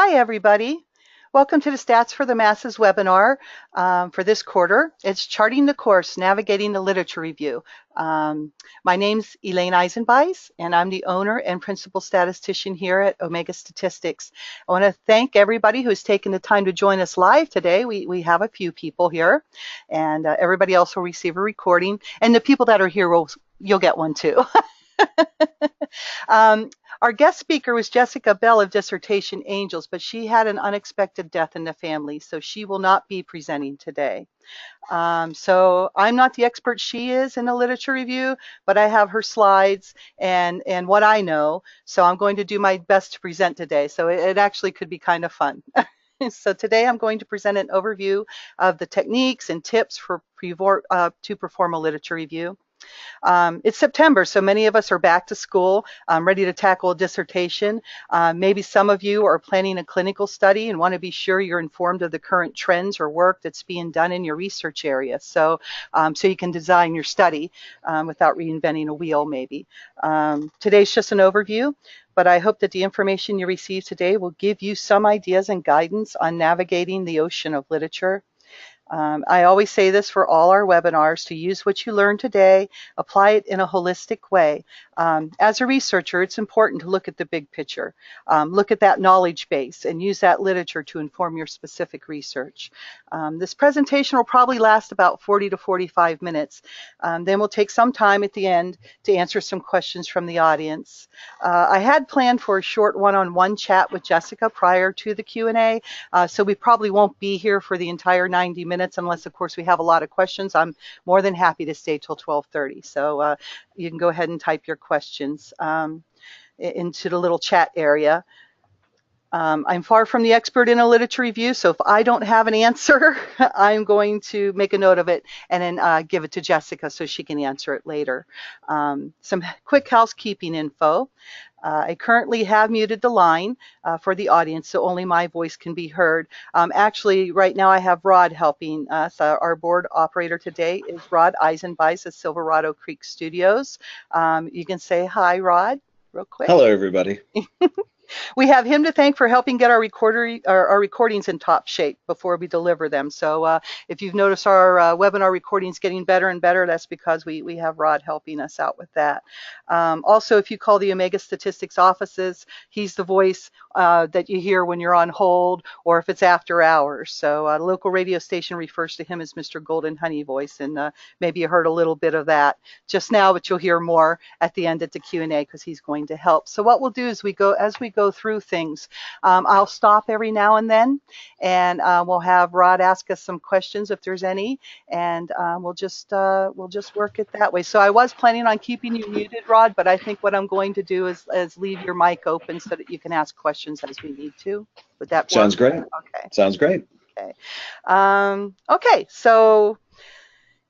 Hi, everybody. Welcome to the Stats for the Masses webinar for this quarter. It's Charting the Course, Navigating the Literature Review. My name's Elaine Eisenbeisz, and I'm the owner and principal statistician here at Omega Statistics. I want to thank everybody who's taken the time to join us live today. We have a few people here, and everybody else will receive a recording. And the people that are here, you'll get one too. Um, our guest speaker was Jessica Bell of Dissertation Angels, but she had an unexpected death in the family, so she will not be presenting today. So I'm not the expert she is in the literature review, but I have her slides and what I know, so I'm going to do my best to present today. So it actually could be kind of fun. So today I'm going to present an overview of the techniques and tips for to perform a literature review. It's September, so many of us are back to school, ready to tackle a dissertation. Maybe some of you are planning a clinical study and want to be sure you're informed of the current trends or work that's being done in your research area, so you can design your study without reinventing a wheel, maybe. Today's just an overview, but I hope that the information you receive today will give you some ideas and guidance on navigating the ocean of literature. I always say this for all our webinars, to use what you learned today, apply it in a holistic way. As a researcher, it's important to look at the big picture, look at that knowledge base, and use that literature to inform your specific research. This presentation will probably last about 40 to 45 minutes. Then we'll take some time at the end to answer some questions from the audience. I had planned for a short one-on-one chat with Jessica prior to the Q&A, so we probably won't be here for the entire 90 minutes unless, of course, we have a lot of questions. I'm more than happy to stay till 12:30, so you can go ahead and type your questions into the little chat area. I'm far from the expert in a literature review, so if I don't have an answer, I'm going to make a note of it and then give it to Jessica so she can answer it later. Some quick housekeeping info. I currently have muted the line for the audience, so only my voice can be heard. Actually, right now I have Rod helping us. Our board operator today is Rod Eisenbeisz of Silverado Creek Studios. You can say hi, Rod, real quick. Hello, everybody. We have him to thank for helping get our recordings in top shape before we deliver them. So if you've noticed our webinar recordings getting better and better, that's because we have Rod helping us out with that. Also, if you call the Omega Statistics offices, he's the voice that you hear when you're on hold or if it's after hours. So the local radio station refers to him as Mr. Golden Honey Voice, and maybe you heard a little bit of that just now, but you'll hear more at the end at the Q&A because he's going to help. So what we'll do is as we go through things, I'll stop every now and then, and we'll have Rod ask us some questions if there's any, and we'll just work it that way. So I was planning on keeping you muted, Rod, but I think what I'm going to do is leave your mic open so that you can ask questions as we need to. Would that work? Sounds great. Okay. Sounds great. Okay. Okay. So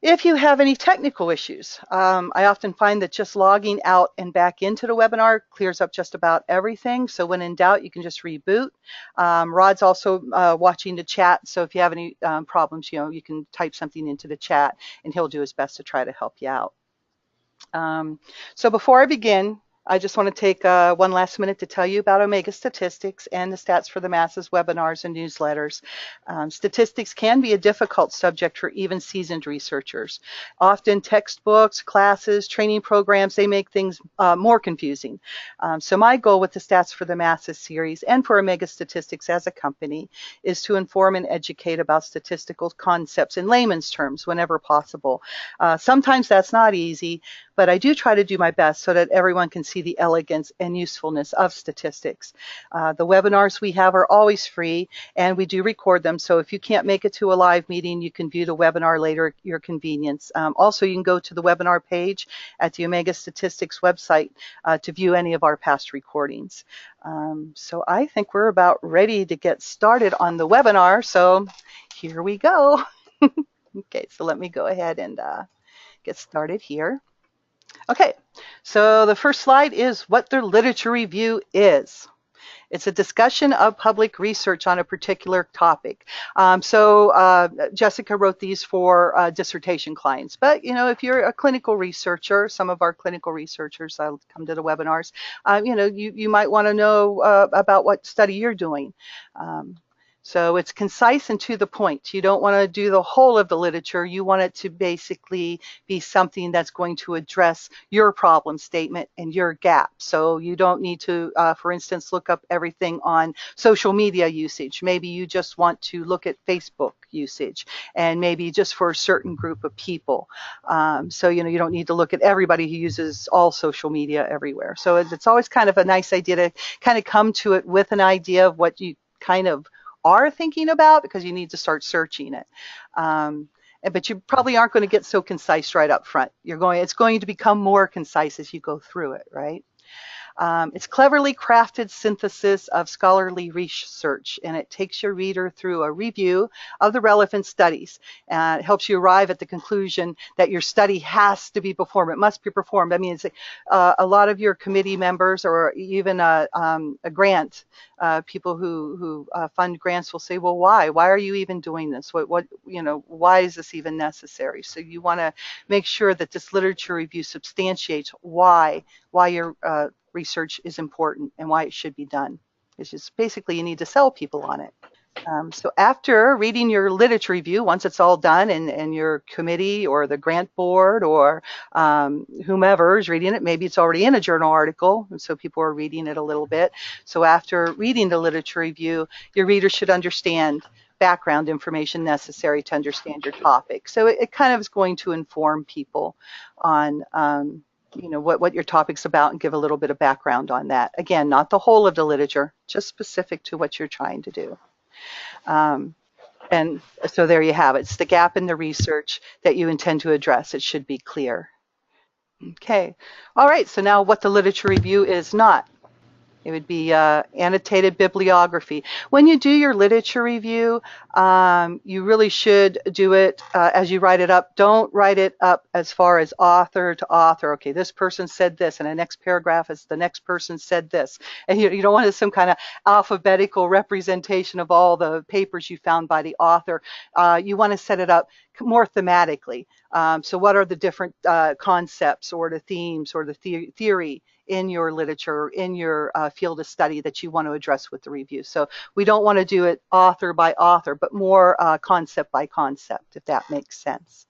if you have any technical issues, I often find that just logging out and back into the webinar clears up just about everything. So when in doubt, you can just reboot. Rod's also watching the chat, so if you have any problems, you can type something into the chat, and he'll do his best to try to help you out. So before I begin, I just want to take one last minute to tell you about Omega Statistics and the Stats for the Masses webinars and newsletters. Statistics can be a difficult subject for even seasoned researchers. Often textbooks, classes, training programs, they make things more confusing. So my goal with the Stats for the Masses series and for Omega Statistics as a company is to inform and educate about statistical concepts in layman's terms whenever possible. Sometimes that's not easy, but I do try to do my best so that everyone can see the elegance and usefulness of statistics. The webinars we have are always free, and we do record them, so if you can't make it to a live meeting, you can view the webinar later at your convenience. Also, you can go to the webinar page at the Omega Statistics website to view any of our past recordings. So I think we're about ready to get started on the webinar, so here we go. Okay, so let me go ahead and get started here. Okay, so the first slide is what the literature review is. It's a discussion of public research on a particular topic. Jessica wrote these for dissertation clients. But, if you're a clinical researcher, some of our clinical researchers come to the webinars, you might want to know about what study you're doing. So it's concise and to the point. You don't want to do the whole of the literature. You want it to basically be something that's going to address your problem statement and your gap. So you don't need to, for instance, look up everything on social media usage. Maybe you just want to look at Facebook usage, and maybe just for a certain group of people. So you don't need to look at everybody who uses all social media everywhere. So it's always kind of a nice idea to kind of come to it with an idea of what you kind of are thinking about, because you need to start searching it. But you probably aren't going to get so concise right up front. It's going to become more concise as you go through it, right? It's cleverly crafted synthesis of scholarly research, and it takes your reader through a review of the relevant studies. It helps you arrive at the conclusion that your study has to be performed. It must be performed. I mean, it's a lot of your committee members, or even a grant, people who fund grants will say, well, why? Why are you even doing this? Why is this even necessary? So you want to make sure that this literature review substantiates why your research is important and why it should be done. It's just basically you need to sell people on it. So after reading your literature review, once it's all done and your committee or the grant board or whomever is reading it, maybe it's already in a journal article, and so people are reading it a little bit. So after reading the literature review, your reader should understand background information necessary to understand your topic. So it kind of is going to inform people on what your topic's about, and give a little bit of background on that. Again, not the whole of the literature, just specific to what you're trying to do. And so there you have it. It's the gap in the research that you intend to address. It should be clear. Okay. All right. So now what the literature review is not. It would be annotated bibliography. When you do your literature review, you really should do it as you write it up. Don't write it up as far as author to author. Okay, this person said this, and the next paragraph is the next person said this. And you don't want some kind of alphabetical representation of all the papers you found by the author. You want to set it up more thematically. So what are the different concepts or the themes or the theory in your literature, in your field of study that you want to address with the review. So we don't want to do it author by author, but more concept by concept, if that makes sense.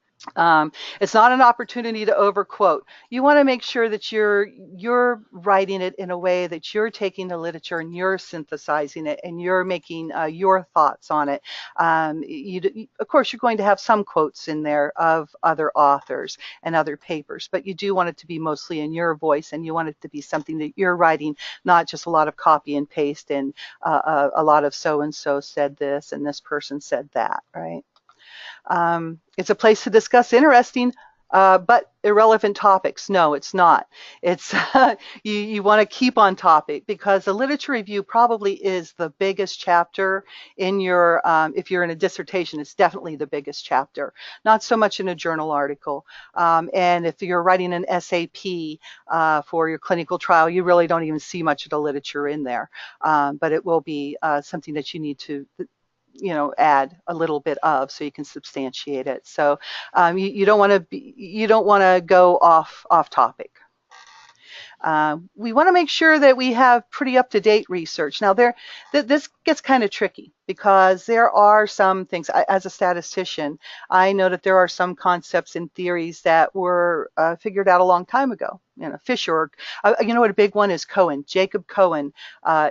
It's not an opportunity to overquote. You want to make sure that you're writing it in a way that you're taking the literature and you're synthesizing it and you're making your thoughts on it. Of course, you're going to have some quotes in there of other authors and other papers, but you do want it to be mostly in your voice, and you want it to be something that you're writing, not just a lot of copy and paste and a lot of so-and-so said this and this person said that, right? It's a place to discuss interesting but irrelevant topics. No, it's not. It's you want to keep on topic, because the literature review probably is the biggest chapter in your, if you're in a dissertation, it's definitely the biggest chapter, not so much in a journal article. And if you're writing an SAP for your clinical trial, you really don't even see much of the literature in there. But it will be something that you need to add a little bit of, so you can substantiate it. So you don't want to go off topic. We want to make sure that we have pretty up-to-date research. Now, this gets kind of tricky, because there are some things, as a statistician, I know that there are some concepts and theories that were figured out a long time ago. Fisher, what a big one is Cohen. Jacob Cohen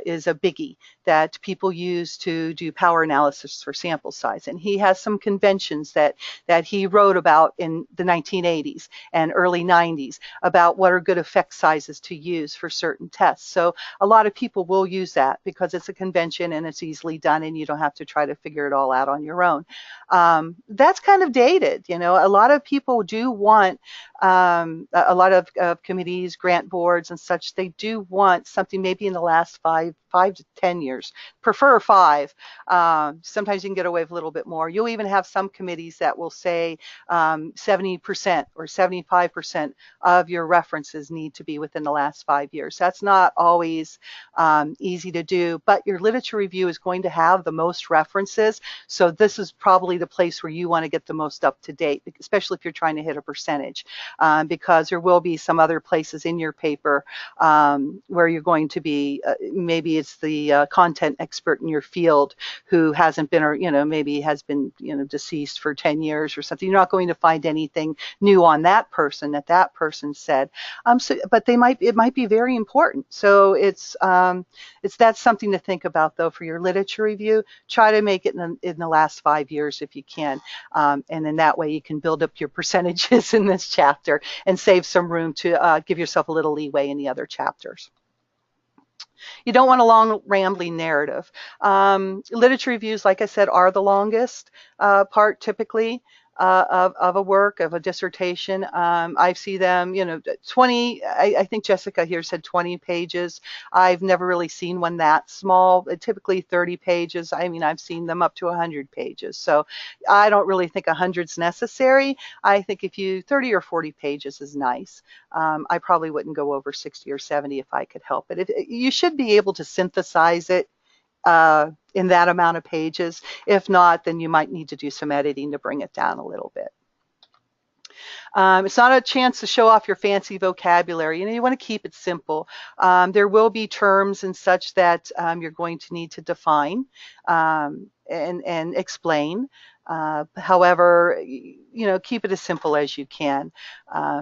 is a biggie that people use to do power analysis for sample size. And he has some conventions that he wrote about in the 1980s and early 90s about what are good effect sizes to use for certain tests. So a lot of people will use that because it's a convention and it's easily done, and you don't have to try to figure it all out on your own. That's kind of dated. You know, a lot of people do want, a lot of committees, grant boards and such, they do want something maybe in the last 5 to 10 years, prefer 5. Sometimes you can get away with a little bit more. You'll even have some committees that will say 70% or 75% of your references need to be within the last 5 years. That's not always easy to do, but your literature review is going to have the most references. So this is probably the place where you want to get the most up to date, especially if you're trying to hit a percentage, because there will be some other places in your paper where you're going to be, maybe it's the content expert in your field who hasn't been, or, you know, maybe has been, you know, deceased for 10 years or something. You're not going to find anything new on that person that person said. But it might be very important. So that's something to think about, though, for your literature review. Try to make it in the last 5 years if you can, and then that way you can build up your percentages in this chapter and save some room to give yourself a little leeway in the other chapters. You don't want a long, rambling narrative. Literature reviews, like I said, are the longest part typically of a work, of a dissertation. I see them, you know, 20, I think Jessica here said 20 pages. I've never really seen one that small, typically 30 pages. I mean, I've seen them up to 100 pages. So I don't really think 100's necessary. I think 30 or 40 pages is nice. I probably wouldn't go over 60 or 70 if I could help it. You should be able to synthesize it in that amount of pages. If not, then you might need to do some editing to bring it down a little bit. It's not a chance to show off your fancy vocabulary. You know, you want to keep it simple. There will be terms and such that you're going to need to define and explain. However, you know, keep it as simple as you can.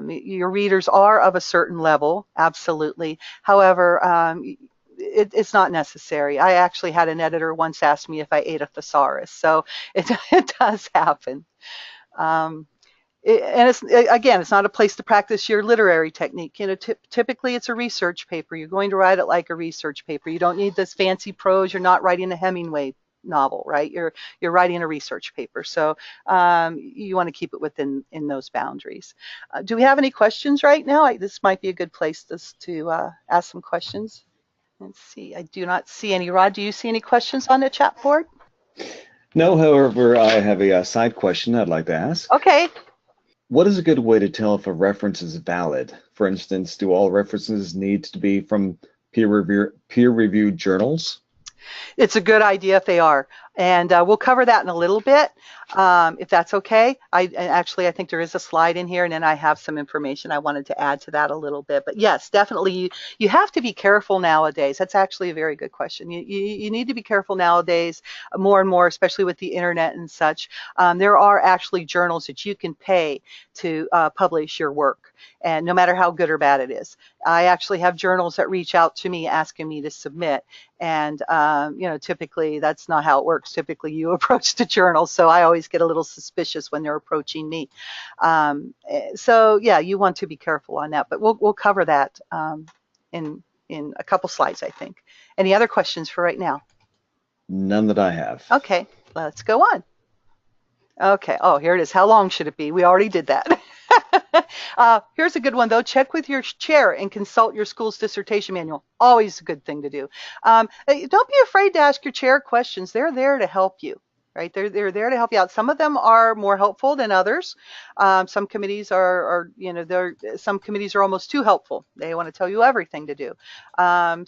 Your readers are of a certain level, absolutely. However, it's not necessary. I actually had an editor once ask me if I ate a thesaurus, so it does happen. And it's not a place to practice your literary technique. You know, typically it's a research paper. You're going to write it like a research paper. You don't need this fancy prose. You're not writing a Hemingway novel, right? You're writing a research paper, so you want to keep it within those boundaries. Do we have any questions right now? This might be a good place to ask some questions. Let's see. I do not see any. Rod, do you see any questions on the chat board? No, however, I have a side question I'd like to ask. Okay. What is a good way to tell if a reference is valid? For instance, do all references need to be from peer-reviewed journals? It's a good idea if they are. And we'll cover that in a little bit, if that's okay. I think there is a slide in here, and then I have some information I wanted to add to that a little bit. But yes, definitely, you have to be careful nowadays. That's actually a very good question. You need to be careful nowadays, more and more, especially with the internet and such. There are actually journals that you can pay to publish your work, and no matter how good or bad it is. I actually have journals that reach out to me asking me to submit, and you know, typically that's not how it works. Typically you approach the journal, so I always get a little suspicious when they're approaching me. So yeah, you want to be careful on that, but we'll cover that in a couple slides, I think. Any other questions for right now? None that I have. Okay, let's go on. Okay, oh, here it is. How long should it be? We already did that. Here's a good one, though. Check with your chair and consult your school's dissertation manual. Always a good thing to do. Don't be afraid to ask your chair questions. They're there to help you, right? They're there to help you out. Some of them are more helpful than others. Some committees are you know, some committees are almost too helpful. They want to tell you everything to do. But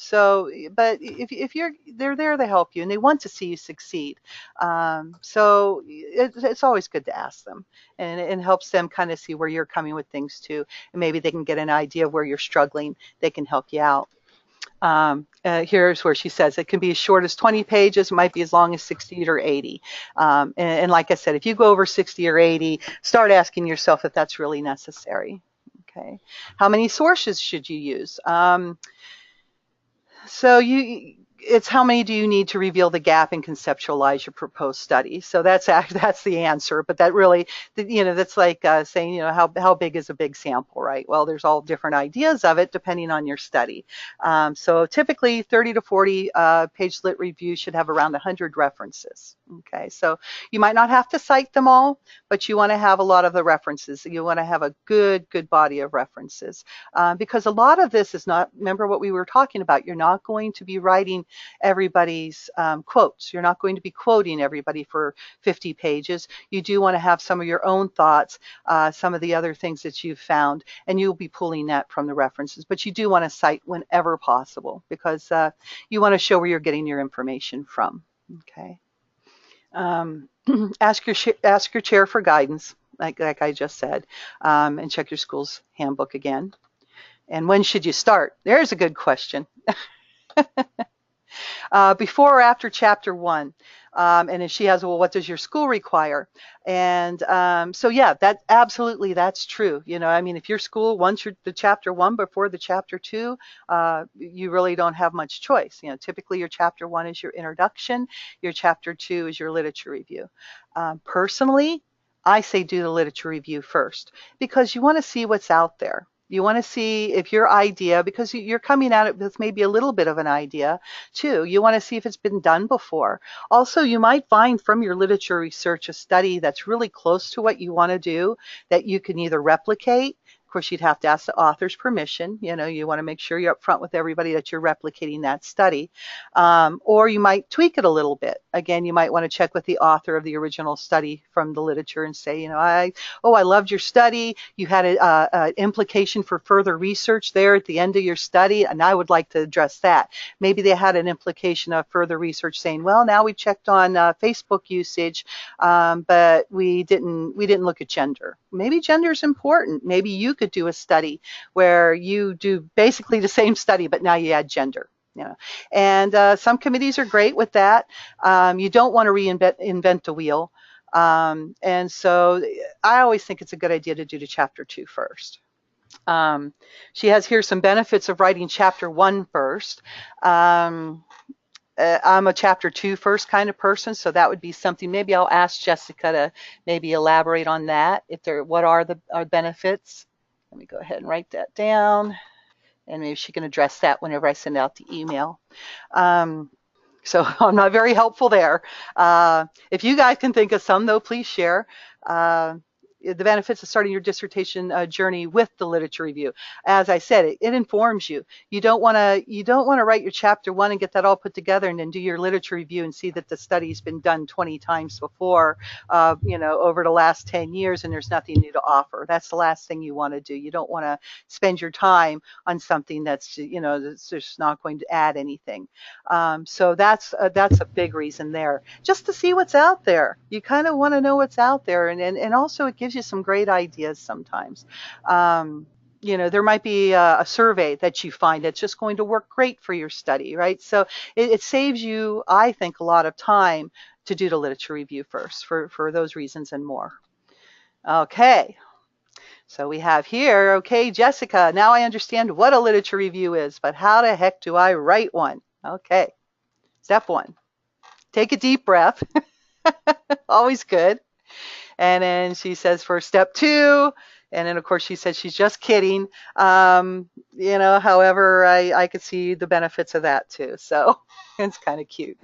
they're there to help you, and they want to see you succeed. So it's always good to ask them, and it helps them kind of see where you're coming with things too, and maybe they can get an idea of where you're struggling. They can help you out. Here's where she says it can be as short as 20 pages, it might be as long as 60 or 80. And like I said, if you go over 60 or 80, start asking yourself if that's really necessary. Okay. How many sources should you use? So it's how many do you need to reveal the gap and conceptualize your proposed study? So that's the answer. But that really, that's like saying, how big is a big sample, right? Well, there's all different ideas of it depending on your study. So typically 30 to 40 page lit review should have around 100 references. Okay, so you might not have to cite them all, but you want to have a lot of the references. You want to have a good body of references, because a lot of this is not, remember what we were talking about, you're not going to be writing everybody's quotes. You're not going to be quoting everybody for 50 pages. You do want to have some of your own thoughts, some of the other things that you've found, and you'll be pulling that from the references. But you do want to cite whenever possible, because you want to show where you're getting your information from. Okay. Ask your chair for guidance, like I just said, and check your school's handbook again. And when should you start? There's a good question. Before or after chapter 1. And if she has, well, what does your school require? And so yeah, that's true. I mean, if your school wants the chapter 1 before the chapter 2, you really don't have much choice. Typically your chapter 1 is your introduction, your chapter 2 is your literature review. Personally, I say do the literature review first, because you want to see what's out there. You want to see if your idea, because you're coming at it with maybe a little bit of an idea too, you want to see if it's been done before. Also, you might find from your literature research a study that's really close to what you want to do that you can either replicate. Of course, you'd have to ask the author's permission. You want to make sure you're upfront with everybody that you're replicating that study. Or you might tweak it a little bit. Again, you might want to check with the author of the original study from the literature and say, I loved your study. You had an implication for further research there at the end of your study, and I would like to address that. Maybe they had an implication of further research saying, well, now we checked on Facebook usage, but we didn't look at gender. Maybe gender is important. Maybe you could do a study where you do basically the same study, but now you add gender. And some committees are great with that. You don't want to reinvent the wheel. And so I always think it's a good idea to do the chapter 2 first. She has here some benefits of writing chapter 1 first. I'm a chapter 2 first kind of person, so that would be something. Maybe I'll ask Jessica to maybe elaborate on that. What are the benefits? Let me go ahead and write that down, and maybe she can address that whenever I send out the email. So I'm not very helpful there. If you guys can think of some, though, please share. The benefits of starting your dissertation journey with the literature review. As I said, it informs you. You don't want to write your chapter 1 and get that all put together and then do your literature review and see that the study's been done 20 times before, over the last 10 years, and there's nothing new to offer. That's the last thing you want to do. You don't want to spend your time on something that's just not going to add anything. So that's a big reason there. Just to see what's out there. You kind of want to know what's out there, and also it gives you some great ideas sometimes. There might be a survey that you find that's just going to work great for your study, right? So it saves you, I think, a lot of time to do the literature review first for those reasons and more. Okay. So we have here, okay, Jessica, now I understand what a literature review is, but how the heck do I write one? Okay. Step 1, take a deep breath. Always good. And then she says for step 2, and then of course she says she's just kidding. However, I could see the benefits of that too. So it's kind of cute.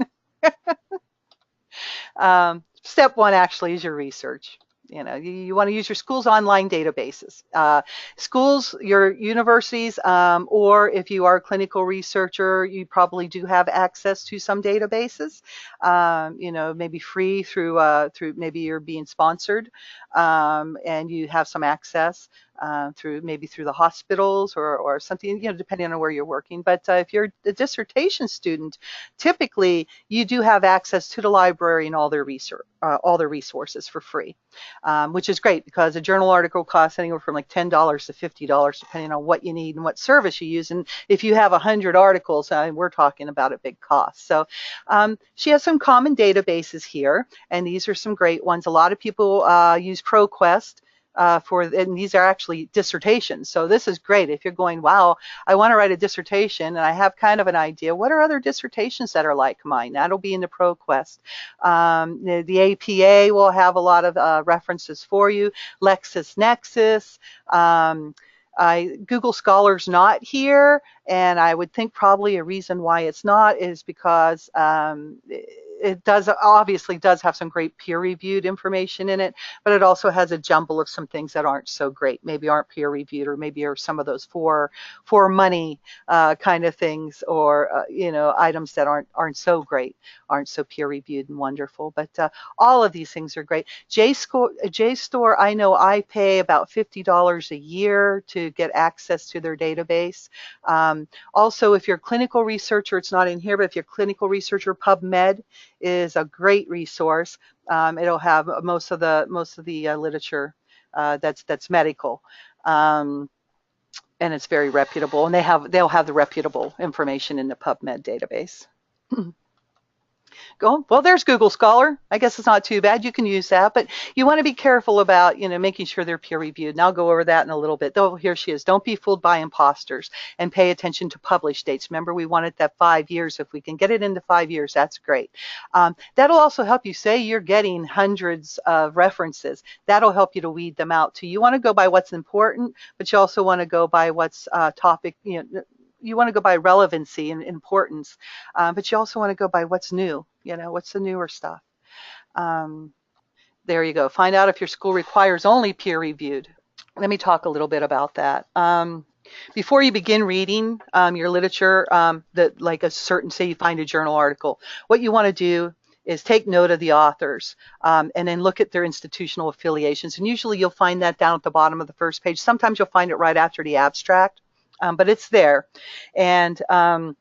Step 1 actually is your research. You want to use your school's online databases. Schools, your universities, or if you are a clinical researcher, you probably do have access to some databases. Maybe free through maybe you're being sponsored, and you have some access through the hospitals or something, depending on where you're working. But if you're a dissertation student, typically you do have access to the library and all their resources for free. Which is great because a journal article costs anywhere from like $10 to $50, depending on what you need and what service you use. And if you have 100 articles, we're talking about a big cost. So she has some common databases here, and these are some great ones. A lot of people use ProQuest. and these are actually dissertations. So this is great if you're going, wow, I want to write a dissertation and I have kind of an idea. What are other dissertations that are like mine? That'll be in the ProQuest. The APA will have a lot of references for you. LexisNexis. Google Scholar's not here, and I would think probably a reason why it's not is because it obviously does have some great peer-reviewed information in it, but it also has a jumble of some things that aren't so great, maybe aren't peer-reviewed, or maybe are some of those for money kind of things, or items that aren't so great, aren't so peer-reviewed and wonderful. But all of these things are great. JSTOR, I know I pay about $50 a year to get access to their database. Also, if you're a clinical researcher, it's not in here, but if you're a clinical researcher, PubMed is a great resource. It'll have most of the literature that's medical, and it's very reputable. And they'll have the reputable information in the PubMed database. Well, there's Google Scholar. I guess it's not too bad. You can use that, but you want to be careful about, making sure they're peer reviewed. And I'll go over that in a little bit. Though here she is. Don't be fooled by imposters, and pay attention to publish dates. Remember, we wanted that 5 years. If we can get it into 5 years, that's great. That'll also help you. Say you're getting hundreds of references. That'll help you to weed them out too. You want to go by what's important, but you also want to go by what's topic, you want to go by relevancy and importance, but you also want to go by what's new, what's the newer stuff. There you go. Find out if your school requires only peer reviewed. Let me talk a little bit about that. Before you begin reading your literature, say you find a journal article, what you want to do is take note of the authors, and then look at their institutional affiliations. And usually you'll find that down at the bottom of the first page. Sometimes you'll find it right after the abstract. But it's there. And, some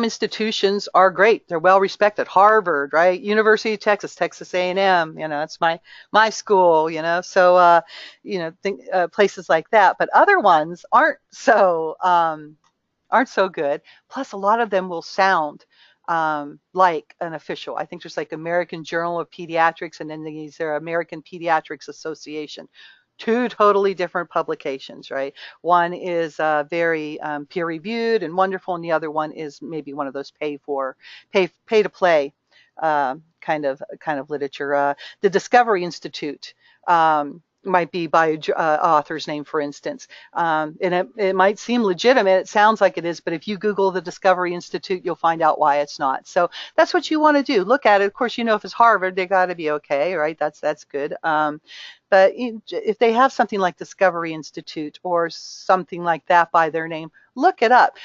institutions are great. They're well respected. Harvard, right? University of Texas, Texas A&M, that's my school, so, places like that. But other ones aren't so good. Plus, a lot of them will sound like an official. I think there's like American Journal of Pediatrics, and then these are American Pediatrics Association. Two totally different publications, right? One is very peer-reviewed and wonderful, and the other one is maybe one of those pay-to-play kind of literature. The Discovery Institute might be by author's name, for instance, and it might seem legitimate. It sounds like it is, but if you Google the Discovery Institute, you'll find out why it's not. So that's what you want to do. Look at it. Of course, if it's Harvard, they got to be okay, right? That's good. But if they have something like Discovery Institute or something like that by their name, look it up.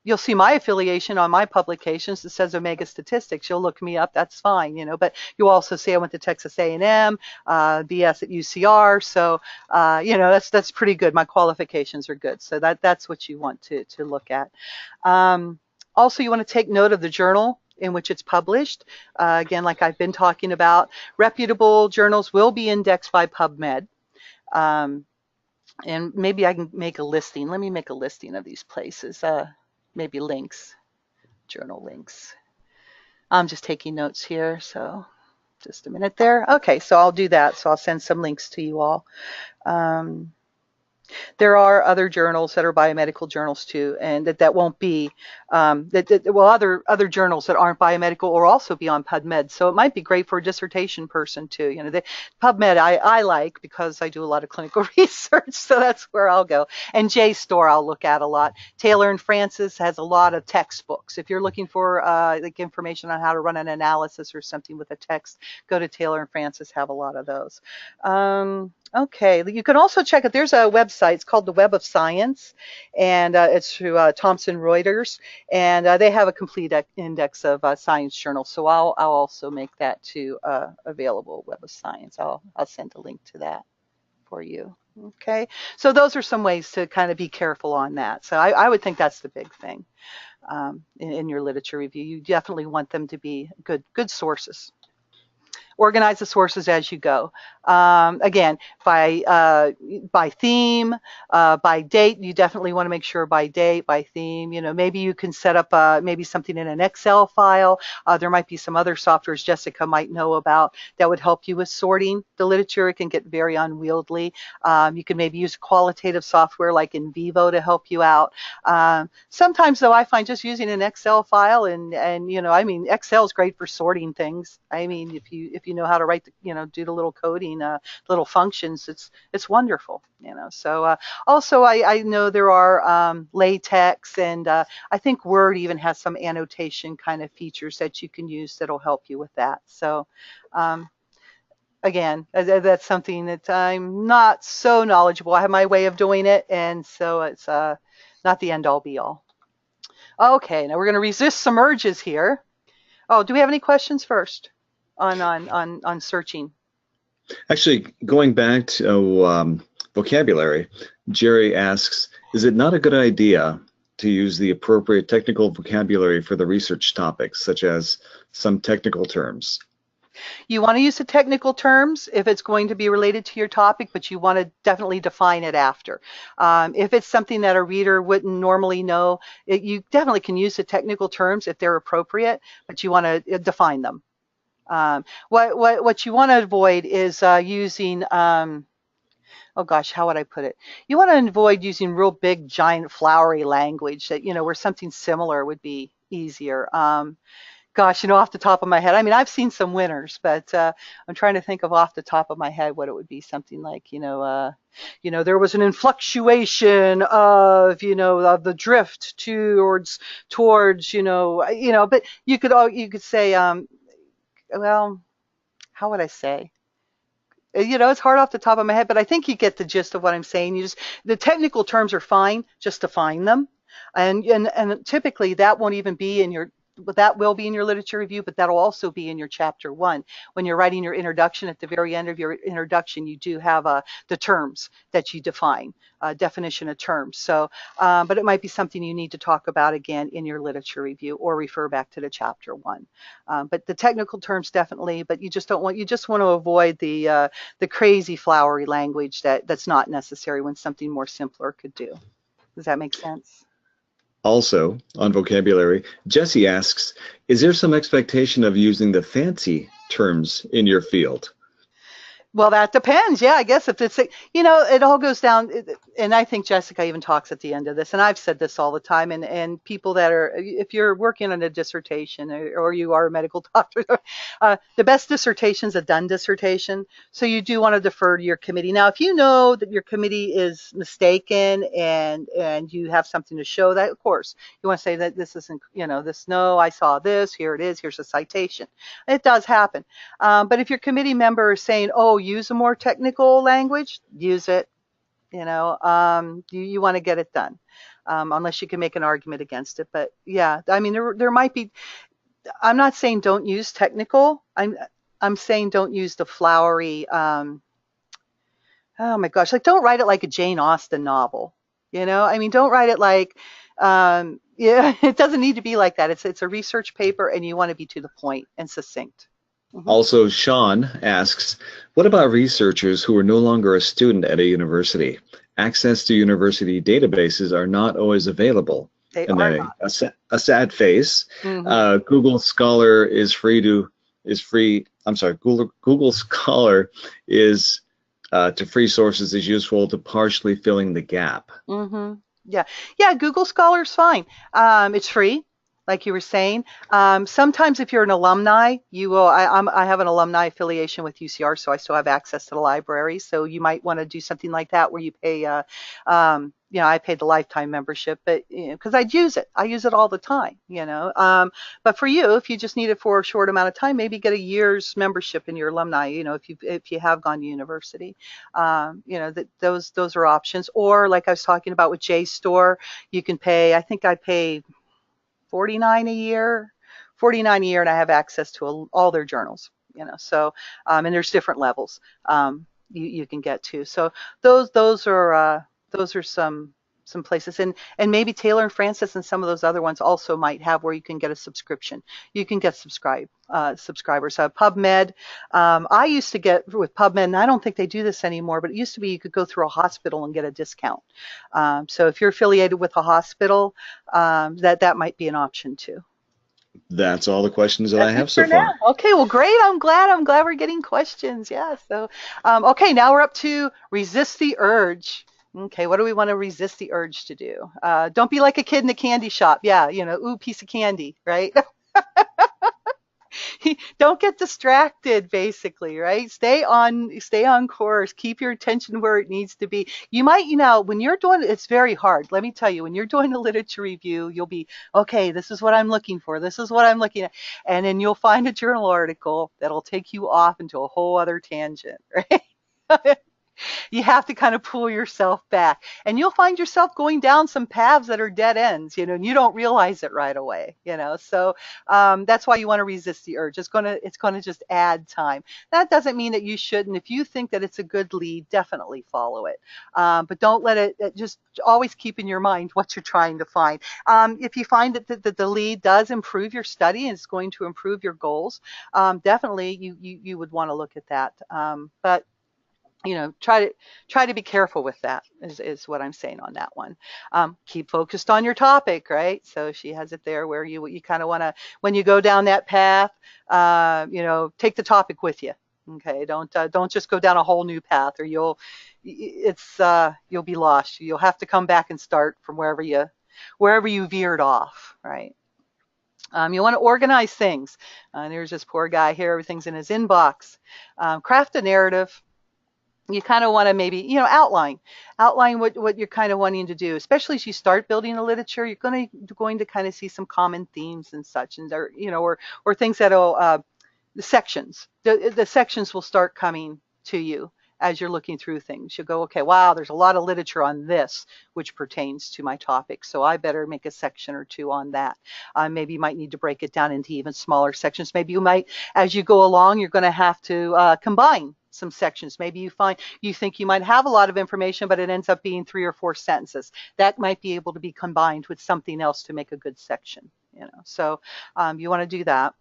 You'll see my affiliation on my publications. It says Omega Statistics. You'll look me up. That's fine, but you'll also see I went to Texas A&M, BS at UCR. So, that's pretty good. My qualifications are good. So that's what you want to look at. Also, you want to take note of the journal in which it's published. Again, like I've been talking about, reputable journals will be indexed by PubMed. And maybe I can make a listing. Let me make a listing of these places. Maybe links, journal links. I'm just taking notes here, so just a minute there. Okay, so I'll do that. So I'll send some links to you all. There are other journals that are biomedical journals too, and that won't be other journals that aren't biomedical will also be on PubMed. So it might be great for a dissertation person too. The PubMed I like because I do a lot of clinical research, so that's where I'll go. And JSTOR I'll look at a lot. Taylor and Francis has a lot of textbooks. If you're looking for information on how to run an analysis or something with a text, go to Taylor and Francis. Have a lot of those. Okay, you can also check it. There's a website. It's called the Web of Science, and it's through Thomson Reuters, and they have a complete index of science journals. So I'll also make that too available. Web of Science. I'll send a link to that for you. Okay, so those are some ways to kind of be careful on that. So I would think that's the big thing in your literature review. You definitely want them to be good sources. Organize the sources as you go. Again, by theme, by date. You definitely want to make sure by date, by theme. Maybe you can set up maybe something in an Excel file. There might be some other softwares Jessica might know about that would help you with sorting the literature. It can get very unwieldy. You can maybe use qualitative software like in Vivo to help you out. Sometimes though, I find just using an Excel file and I mean, Excel is great for sorting things. I mean, if you know how to write do the little coding, little functions, it's wonderful. So also I know there are LaTeX and I think Word even has some annotation kind of features that you can use that'll help you with that. So um, again, that's something that I'm not so knowledgeable. I have my way of doing it, and so it's not the end all be all. Okay, now we're going to resist some urges here. Oh, do we have any questions first on searching? Actually, going back to vocabulary, Jerry asks, is it not a good idea to use the appropriate technical vocabulary for the research topics, such as some technical terms? You want to use the technical terms if it's going to be related to your topic, but you want to definitely define it after. If it's something that a reader wouldn't normally know, you definitely can use the technical terms if they're appropriate, but you want to define them. What you want to avoid is using, oh gosh, how would I put it? You want to avoid using real big, giant, flowery language that, where something similar would be easier. Gosh, off the top of my head, I mean, I've seen some winners, but I'm trying to think of off the top of my head what it would be. Something like, there was an influctuation of, of the drift towards, but you could say, well, how would I say? It's hard off the top of my head, but I think you get the gist of what I'm saying. The technical terms are fine, just define them. And typically that won't even be in your, but that will be in your literature review, but that'll also be in your chapter 1. When you're writing your introduction, at the very end of your introduction, you do have the terms that you define, definition of terms. So, but it might be something you need to talk about again in your literature review or refer back to the chapter 1. But the technical terms definitely, but you just want to avoid the crazy flowery language that's not necessary when something more simpler could do. Does that make sense? Also, on vocabulary, Jesse asks, is there some expectation of using the fancy terms in your field? Well, that depends. Yeah, I guess if it's, it all goes down, and I think Jessica even talks at the end of this, and I've said this all the time, and people that are, if you're working on a dissertation or you are a medical doctor, the best dissertation is a done dissertation. So you do want to defer to your committee. Now, if you know that your committee is mistaken and you have something to show that, of course, you want to say that this isn't, no, I saw this, here it is, here's a citation. It does happen. But if your committee member is saying, oh, use a more technical language, use it. You want to get it done, unless you can make an argument against it. But yeah, I mean, there might be. I'm not saying don't use technical. I'm saying don't use the flowery. Oh my gosh, like don't write it like a Jane Austen novel. I mean, don't write it like. Yeah, it doesn't need to be like that. It's a research paper, and you want to be to the point and succinct. Also, Sean asks, what about researchers who are no longer a student at a university? Access to university databases are not always available. They and are then not. a sad face. Google Scholar is free. I'm sorry, Google Scholar is to free sources is useful to partially filling the gap. Yeah, Google Scholar's fine. It's free, like you were saying. Sometimes if you're an alumni, you will. I have an alumni affiliation with UCR, so I still have access to the library. So you might want to do something like that where you pay. I paid the lifetime membership, but because I use it all the time. But for you, if you just need it for a short amount of time, maybe get a year's membership in your alumni. If you have gone to university, those are options. Or like I was talking about with JSTOR, you can pay. I think I pay 49 a year, 49 a year, and I have access to all their journals. So and there's different levels you can get to. So those are some some places, and maybe Taylor and Francis and some of those other ones also might have where you can get a subscription. You can get subscribers. PubMed, I used to get with PubMed, and I don't think they do this anymore, but it used to be you could go through a hospital and get a discount. So if you're affiliated with a hospital, that might be an option too. That's all the questions that I That's it have so for now. far. Okay, well, great. I'm glad we're getting questions. Yeah. So, okay, now we're up to resist the urge. Okay, what do we want to resist the urge to do? Don't be like a kid in the candy shop. Yeah, ooh, piece of candy, right? Don't get distracted, basically, right? Stay on course. Keep your attention where it needs to be. You might, when you're doing it's very hard. Let me tell you, when you're doing a literature review, you'll be, okay, this is what I'm looking for. This is what I'm looking at. And then you'll find a journal article that'll take you off into a whole other tangent, right? You have to kind of pull yourself back, and you'll find yourself going down some paths that are dead ends, and you don't realize it right away. So that's why you want to resist the urge. It's gonna just add time. That doesn't mean that you shouldn't. If you think that it's a good lead, definitely follow it, but don't let it. Just always keep in your mind what you're trying to find. If you find that the lead does improve your study and it's going to improve your goals, definitely you would want to look at that. But try to be careful with that is what I'm saying on that one. Keep focused on your topic, right? So she has it there where you kind of want to, when you go down that path, take the topic with you. Okay, don't just go down a whole new path, or you'll be lost. You'll have to come back and start from wherever you veered off, right? You want to organize things. There's this poor guy here, everything's in his inbox. Craft a narrative. You kind of want to maybe, outline what you're kind of wanting to do, especially as you start building a literature. You're going to kind of see some common themes and such, and or things that'll the sections. The sections will start coming to you as you're looking through things. You'll go, okay, wow, there's a lot of literature on this which pertains to my topic, so I better make a section or two on that. Maybe you might need to break it down into even smaller sections. Maybe you might, as you go along, you're going to have to combine some sections. Maybe you think you might have a lot of information, but it ends up being 3 or 4 sentences. That might be able to be combined with something else to make a good section. So you want to do that.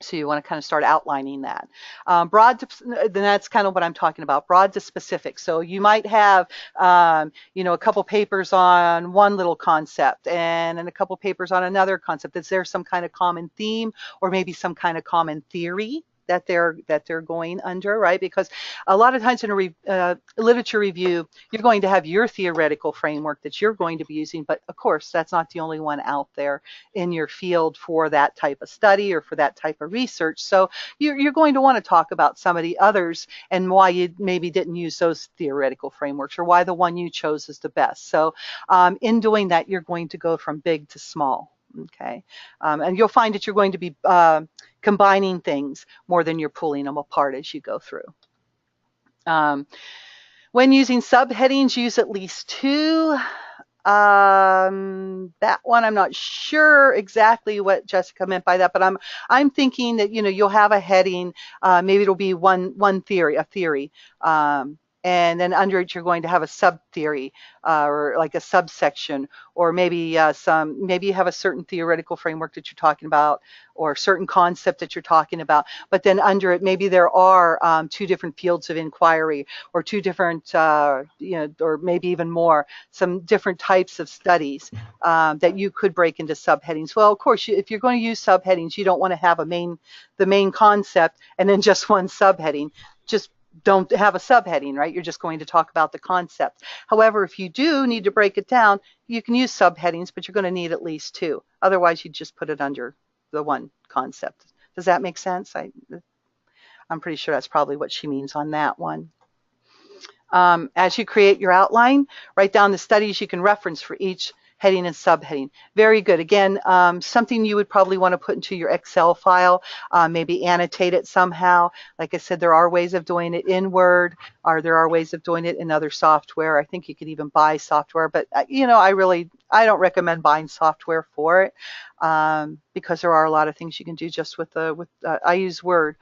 So you want to kind of start outlining that. Then that's kind of what I'm talking about, broad to specific. So you might have, a couple papers on one little concept and a couple papers on another concept. Is there some kind of common theme, or maybe some kind of common theory that they're going under, right? Because a lot of times in a literature review, you're going to have your theoretical framework that you're going to be using, but of course that's not the only one out there in your field for that type of study or for that type of research. So you're going to want to talk about some of the others and why you maybe didn't use those theoretical frameworks, or why the one you chose is the best. So in doing that, you're going to go from big to small. Okay, and you'll find that you're going to be combining things more than you're pulling them apart as you go through. When using subheadings, use at least 2. That one, I'm not sure exactly what Jessica meant by that, but I'm thinking that you'll have a heading. Maybe it'll be one theory, a theory. And then under it, you're going to have a sub-theory or like a subsection, or maybe you have a certain theoretical framework that you're talking about, or a certain concept that you're talking about. But then under it, maybe there are 2 different fields of inquiry, or 2 different, or maybe even more, some different types of studies that you could break into subheadings. Well, of course, if you're going to use subheadings, you don't want to have the main concept and then just one subheading. Just don't have a subheading, right? You're just going to talk about the concept. However, if you do need to break it down, you can use subheadings, but you're going to need at least 2. Otherwise, you just put it under the one concept. Does that make sense? I'm pretty sure that's probably what she means on that one. As you create your outline, write down the studies you can reference for each heading and subheading. Very good. Again, something you would probably want to put into your Excel file, maybe annotate it somehow. Like I said, there are ways of doing it in Word, or there are ways of doing it in other software. I think you could even buy software, but I don't recommend buying software for it, because there are a lot of things you can do just with I use Word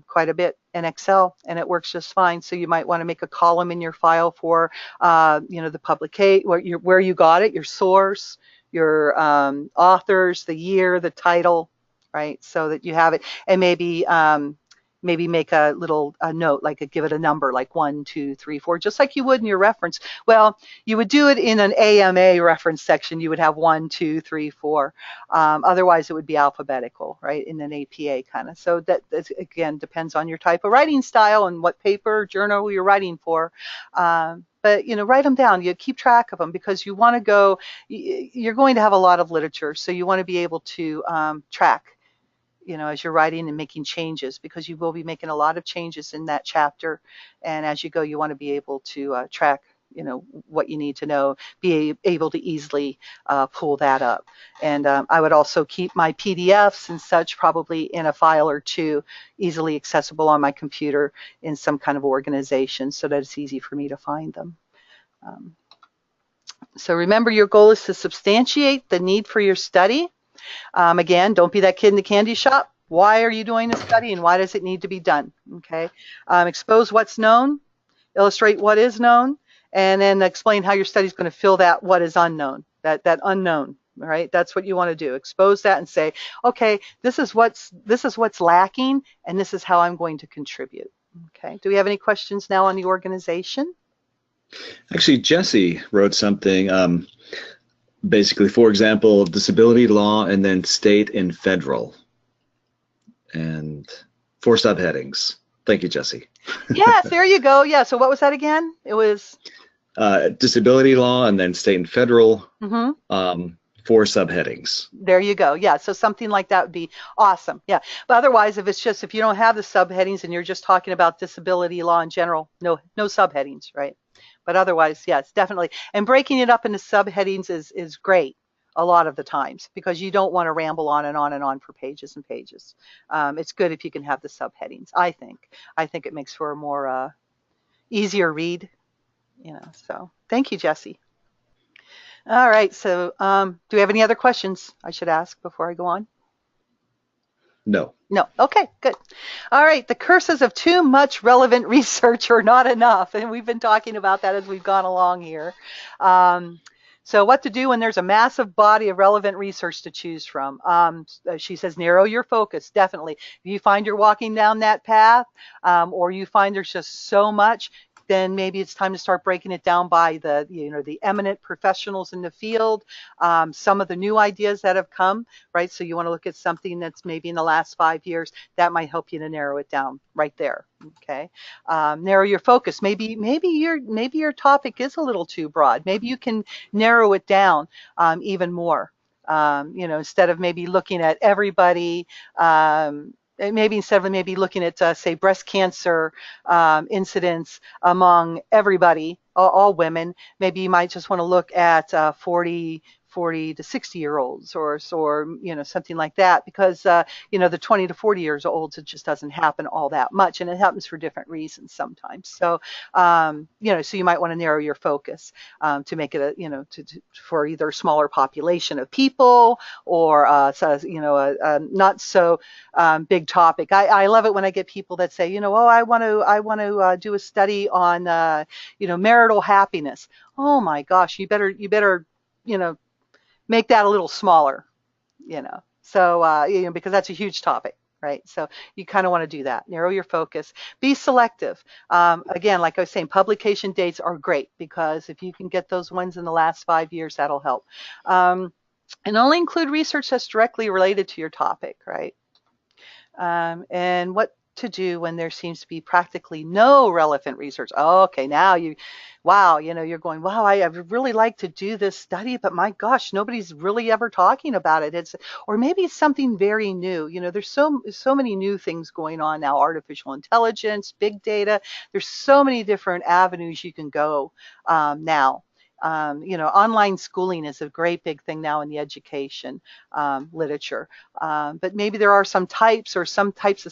quite a bit and Excel, and it works just fine. So you might want to make a column in your file for, the publicate, where you got it, your source, your authors, the year, the title, right? So that you have it, and maybe make a little note, like give it a number, like 1, 2, 3, 4, just like you would in your reference. Well, you would do it in an AMA reference section. You would have 1, 2, 3, 4. Otherwise, it would be alphabetical, right, in an APA kind of. So that again depends on your type of writing style and what paper journal you're writing for. But write them down. You keep track of them because you want to go. You're going to have a lot of literature, so you want to be able to track, as you're writing and making changes, because you will be making a lot of changes in that chapter. And as you go, you want to be able to track, what you need to know, be able to easily pull that up. And I would also keep my PDFs and such probably in a file or two, easily accessible on my computer in some kind of organization so that it's easy for me to find them. So remember, your goal is to substantiate the need for your study. Again, don't be that kid in the candy shop. Why are you doing the study and why does it need to be done? Okay. Expose what's known, illustrate what is known, and then explain how your study is going to fill that what is unknown, that unknown. All right. That's what you want to do. Expose that and say, okay, this is what's lacking, and this is how I'm going to contribute. Okay. Do we have any questions now on the organization? Actually, Jesse wrote something. Basically, for example, disability law and then state and federal, and 4 subheadings. Thank you, Jesse. Yes, there you go. Yeah. So what was that again? It was disability law and then state and federal, mm-hmm. 4 subheadings. There you go. Yeah. So something like that would be awesome. Yeah. But otherwise, if you don't have the subheadings and you're just talking about disability law in general, no subheadings, right? But otherwise, yes, definitely. And breaking it up into subheadings is great a lot of the times, because you don't want to ramble on and on and on for pages and pages. It's good if you can have the subheadings, I think. I think it makes for a more easier read, So thank you, Jesse. All right. So do we have any other questions I should ask before I go on? No. No. Okay, good. All right. The curses of too much relevant research or not enough. And we've been talking about that as we've gone along here. So what to do when there's a massive body of relevant research to choose from? She says, narrow your focus, definitely. If you find you're walking down that path, or you find there's just so much, then maybe it's time to start breaking it down by the eminent professionals in the field, some of the new ideas that have come, right? So you want to look at something that's maybe in the last 5 years. That might help you to narrow it down right there. Okay, narrow your focus. Maybe your topic is a little too broad. Maybe you can narrow it down even more. Instead of maybe looking at everybody. Maybe instead of looking at, say, breast cancer incidence among everybody, all women, maybe you might just want to look at 40 to 60-year-olds or something like that, because the 20 to 40 years olds, it just doesn't happen all that much, and it happens for different reasons sometimes. So so you might want to narrow your focus to make it for either a smaller population of people or a not so big topic. I love it when I get people that say, I want to do a study on marital happiness. Oh my gosh, you better make that a little smaller, so because that's a huge topic, right? So you kind of want to do that. Narrow your focus. Be selective. Again, like I was saying, publication dates are great, because if you can get those ones in the last 5 years, that'll help. And only include research that's directly related to your topic, right? And what to do when there seems to be practically no relevant research. Oh, okay, now you're going, wow, I would really like to do this study, but my gosh, nobody's really ever talking about it. Or maybe it's something very new. There's so many new things going on now, artificial intelligence, big data. There's so many different avenues you can go now. Online schooling is a great big thing now in the education literature. But maybe there are some types of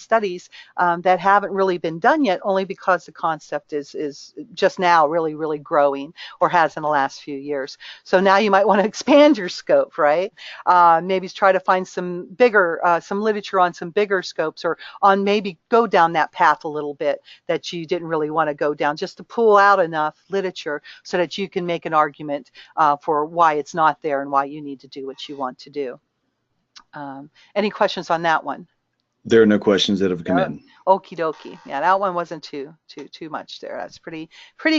studies that haven't really been done yet, only because the concept is just now really, really growing, or has in the last few years. So now you might want to expand your scope, right? Maybe try to find some literature on some bigger scopes, or on maybe go down that path a little bit that you didn't really want to go down, just to pull out enough literature so that you can make an argument for why it's not there and why you need to do what you want to do. Any questions on that one? There are no questions that have come No. in. Okie dokie. Yeah, that one wasn't too much there. That's pretty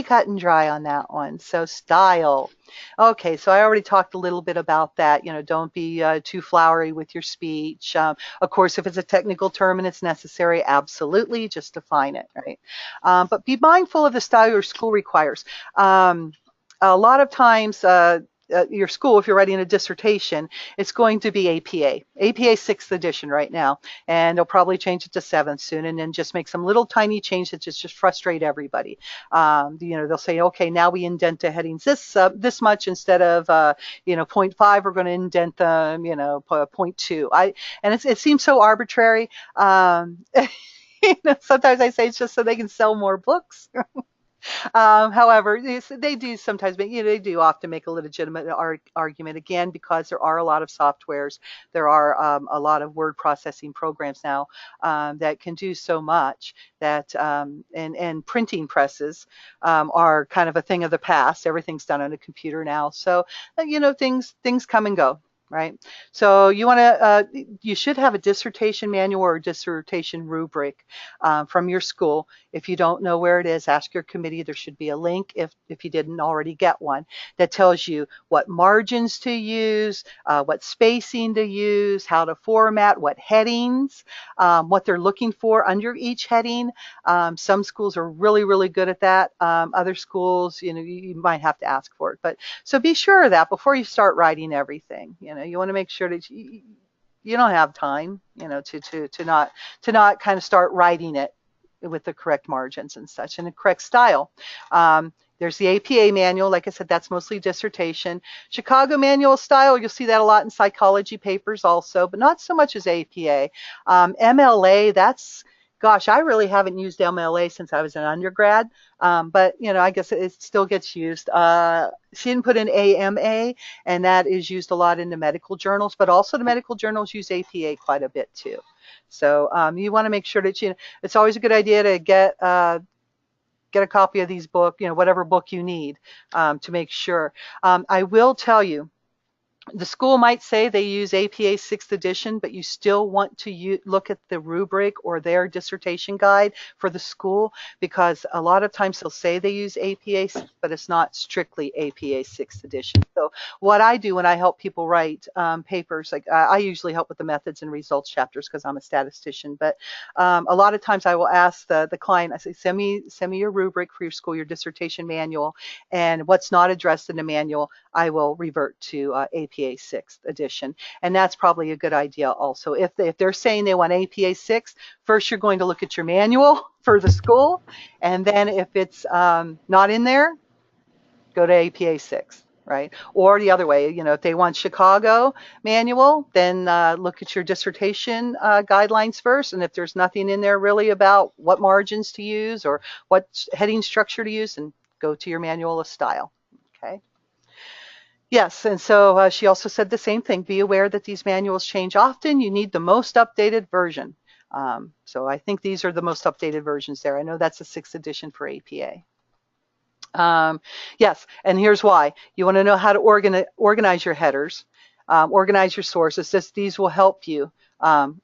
cut and dry on that one. So style. Okay, so I already talked a little bit about that. Don't be too flowery with your speech. Of course, if it's a technical term and it's necessary, absolutely, just define it, right? But be mindful of the style your school requires. A lot of times, your school, if you're writing a dissertation, it's going to be APA 6th edition right now, and they'll probably change it to 7th soon, and then just make some little tiny changes that just frustrate everybody. They'll say, okay, now we indent the headings this much instead of zero point 0.5, we're going to indent them, 0.2. And it seems so arbitrary. Sometimes I say it's just so they can sell more books. However, they do sometimes make, they do often make a legitimate argument, again, because there are a lot of softwares, there are a lot of word processing programs now that can do so much that, and printing presses are kind of a thing of the past. Everything's done on a computer now. So, things come and go. Right. So you should have a dissertation manual or a dissertation rubric from your school. If you don't know where it is, ask your committee. There should be a link, if you didn't already get one, that tells you what margins to use, what spacing to use, how to format, what headings, what they're looking for under each heading. Some schools are really, really good at that. Other schools, you might have to ask for it. But so be sure of that before you start writing everything. You want to make sure that you don't have time, to not kind of start writing it with the correct margins and such, and the correct style. There's the APA manual. Like I said, that's mostly dissertation. Chicago manual style, you'll see that a lot in psychology papers also, but not so much as APA. MLA, gosh, I really haven't used MLA since I was an undergrad, but I guess it still gets used. She didn't put in AMA, and that is used a lot in the medical journals, but also the medical journals use APA quite a bit too. So you want to make sure that it's always a good idea to get a copy of these books, whatever book you need, to make sure. I will tell you, the school might say they use APA 6th edition, but you still want to look at the rubric or their dissertation guide for the school, because a lot of times they'll say they use APA, but it's not strictly APA 6th edition. So what I do when I help people write papers, like I usually help with the methods and results chapters because I'm a statistician, but a lot of times I will ask the client, I say, send me your rubric for your school, your dissertation manual, and what's not addressed in the manual, I will revert to APA 6th edition. And that's probably a good idea also. If they're saying they want APA 6th, first you're going to look at your manual for the school. And then if it's not in there, go to APA 6th, right? Or the other way, if they want Chicago manual, then look at your dissertation guidelines first. And if there's nothing in there really about what margins to use or what heading structure to use, then go to your manual of style, okay? Yes, and so she also said the same thing. Be aware that these manuals change often. You need the most updated version. So I think these are the most updated versions there. I know that's a 6th edition for APA. Yes, and here's why. You want to know how to organize your headers, organize your sources. These will help you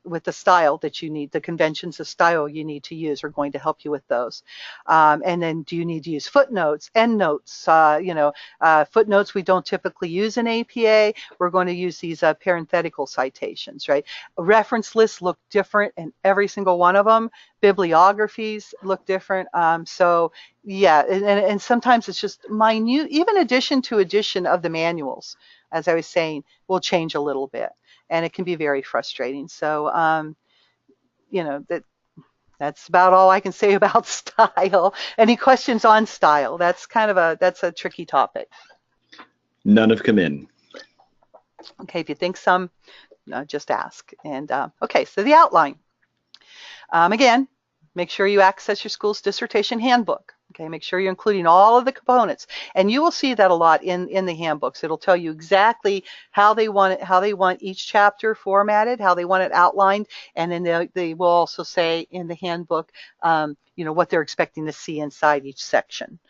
with the style that you need. The conventions of style you need to use are going to help you with those. And then do you need to use footnotes, endnotes? Footnotes we don't typically use in APA. We're going to use these parenthetical citations, right? Reference lists look different in every single one of them. Bibliographies look different. So yeah, and sometimes it's just minute, even addition to addition of the manuals, as I was saying, will change a little bit. And it can be very frustrating. So, that's about all I can say about style. Any questions on style? That's a tricky topic. None have come in. Okay, if you think some, just ask. And okay, so the outline. Again, make sure you access your school's dissertation handbook. Okay, make sure you're including all of the components, and you will see that a lot in the handbooks. It'll tell you exactly how they want it, how they want each chapter formatted, how they want it outlined, and then they will also say in the handbook, what they're expecting to see inside each section.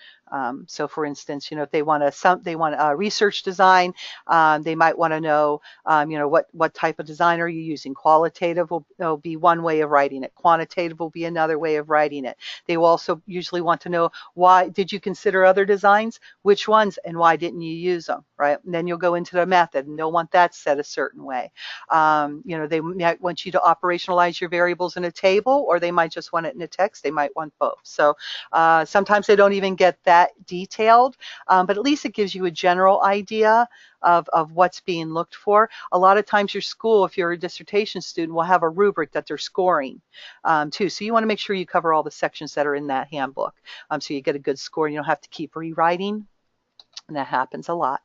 So, for instance, if they want a research design, they might want to know, what type of design are you using. Qualitative will be one way of writing it. Quantitative will be another way of writing it. They will also usually want to know, why did you consider other designs? Which ones, and why didn't you use them? Right? And then you'll go into the method, and they'll want that set a certain way. They might want you to operationalize your variables in a table, or they might just want it in a text. They might want both. So sometimes they don't even get that detailed, but at least it gives you a general idea of what's being looked for. A lot of times your school, if you're a dissertation student, will have a rubric that they're scoring too. So you want to make sure you cover all the sections that are in that handbook, so you get a good score and you don't have to keep rewriting. And that happens a lot.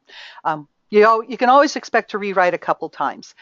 You can always expect to rewrite a couple times.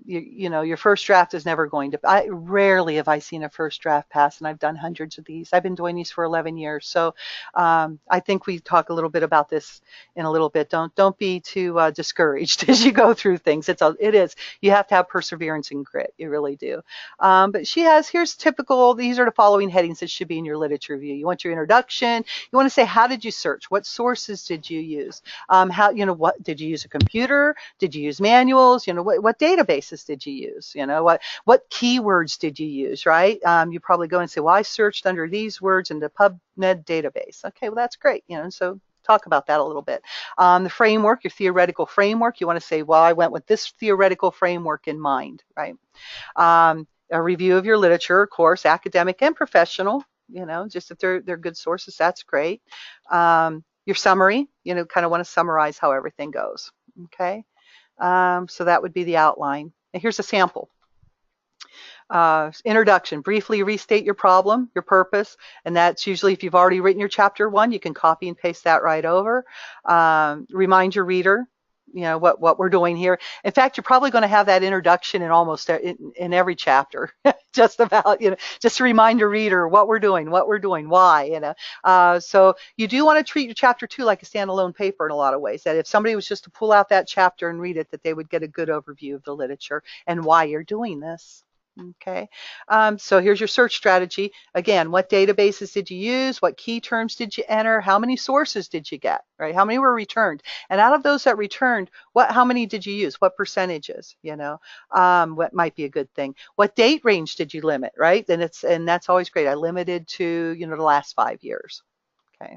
Your first draft is never going to. Rarely have I seen a first draft pass, and I've done hundreds of these. I've been doing these for 11 years, so I think we talk a little bit about this in a little bit. Don't be too discouraged as you go through things. It is. You have to have perseverance and grit. You really do. But here's typical. These are the following headings that should be in your literature review. You want your introduction. You want to say, how did you search? What sources did you use? What did you use a computer? Did you use manuals? What databases did you use? What keywords did you use, right? You probably go and say, well, I searched under these words in the PubMed database. Okay, well, that's great. So talk about that a little bit. The framework, your theoretical framework, you want to say, well, I went with this theoretical framework in mind, right? A review of your literature, of course, academic and professional, just if they're good sources, that's great. Your summary, kind of want to summarize how everything goes. Okay, so that would be the outline. And here's a sample. Introduction, briefly restate your problem, your purpose, and that's usually if you've already written your chapter 1, you can copy and paste that right over. Remind your reader, what we're doing here. In fact, you're probably going to have that introduction in almost in every chapter, just about, just to remind your reader what we're doing, why, so you do want to treat your chapter 2 like a standalone paper in a lot of ways, that if somebody was just to pull out that chapter and read it, that they would get a good overview of the literature and why you're doing this. Okay, so here's your search strategy. Again, what databases did you use? What key terms did you enter? How many sources did you get? Right? How many were returned? And out of those that returned, how many did you use? What percentages? What might be a good thing. What date range did you limit? Right? And that's always great. I limited to the last 5 years. Okay.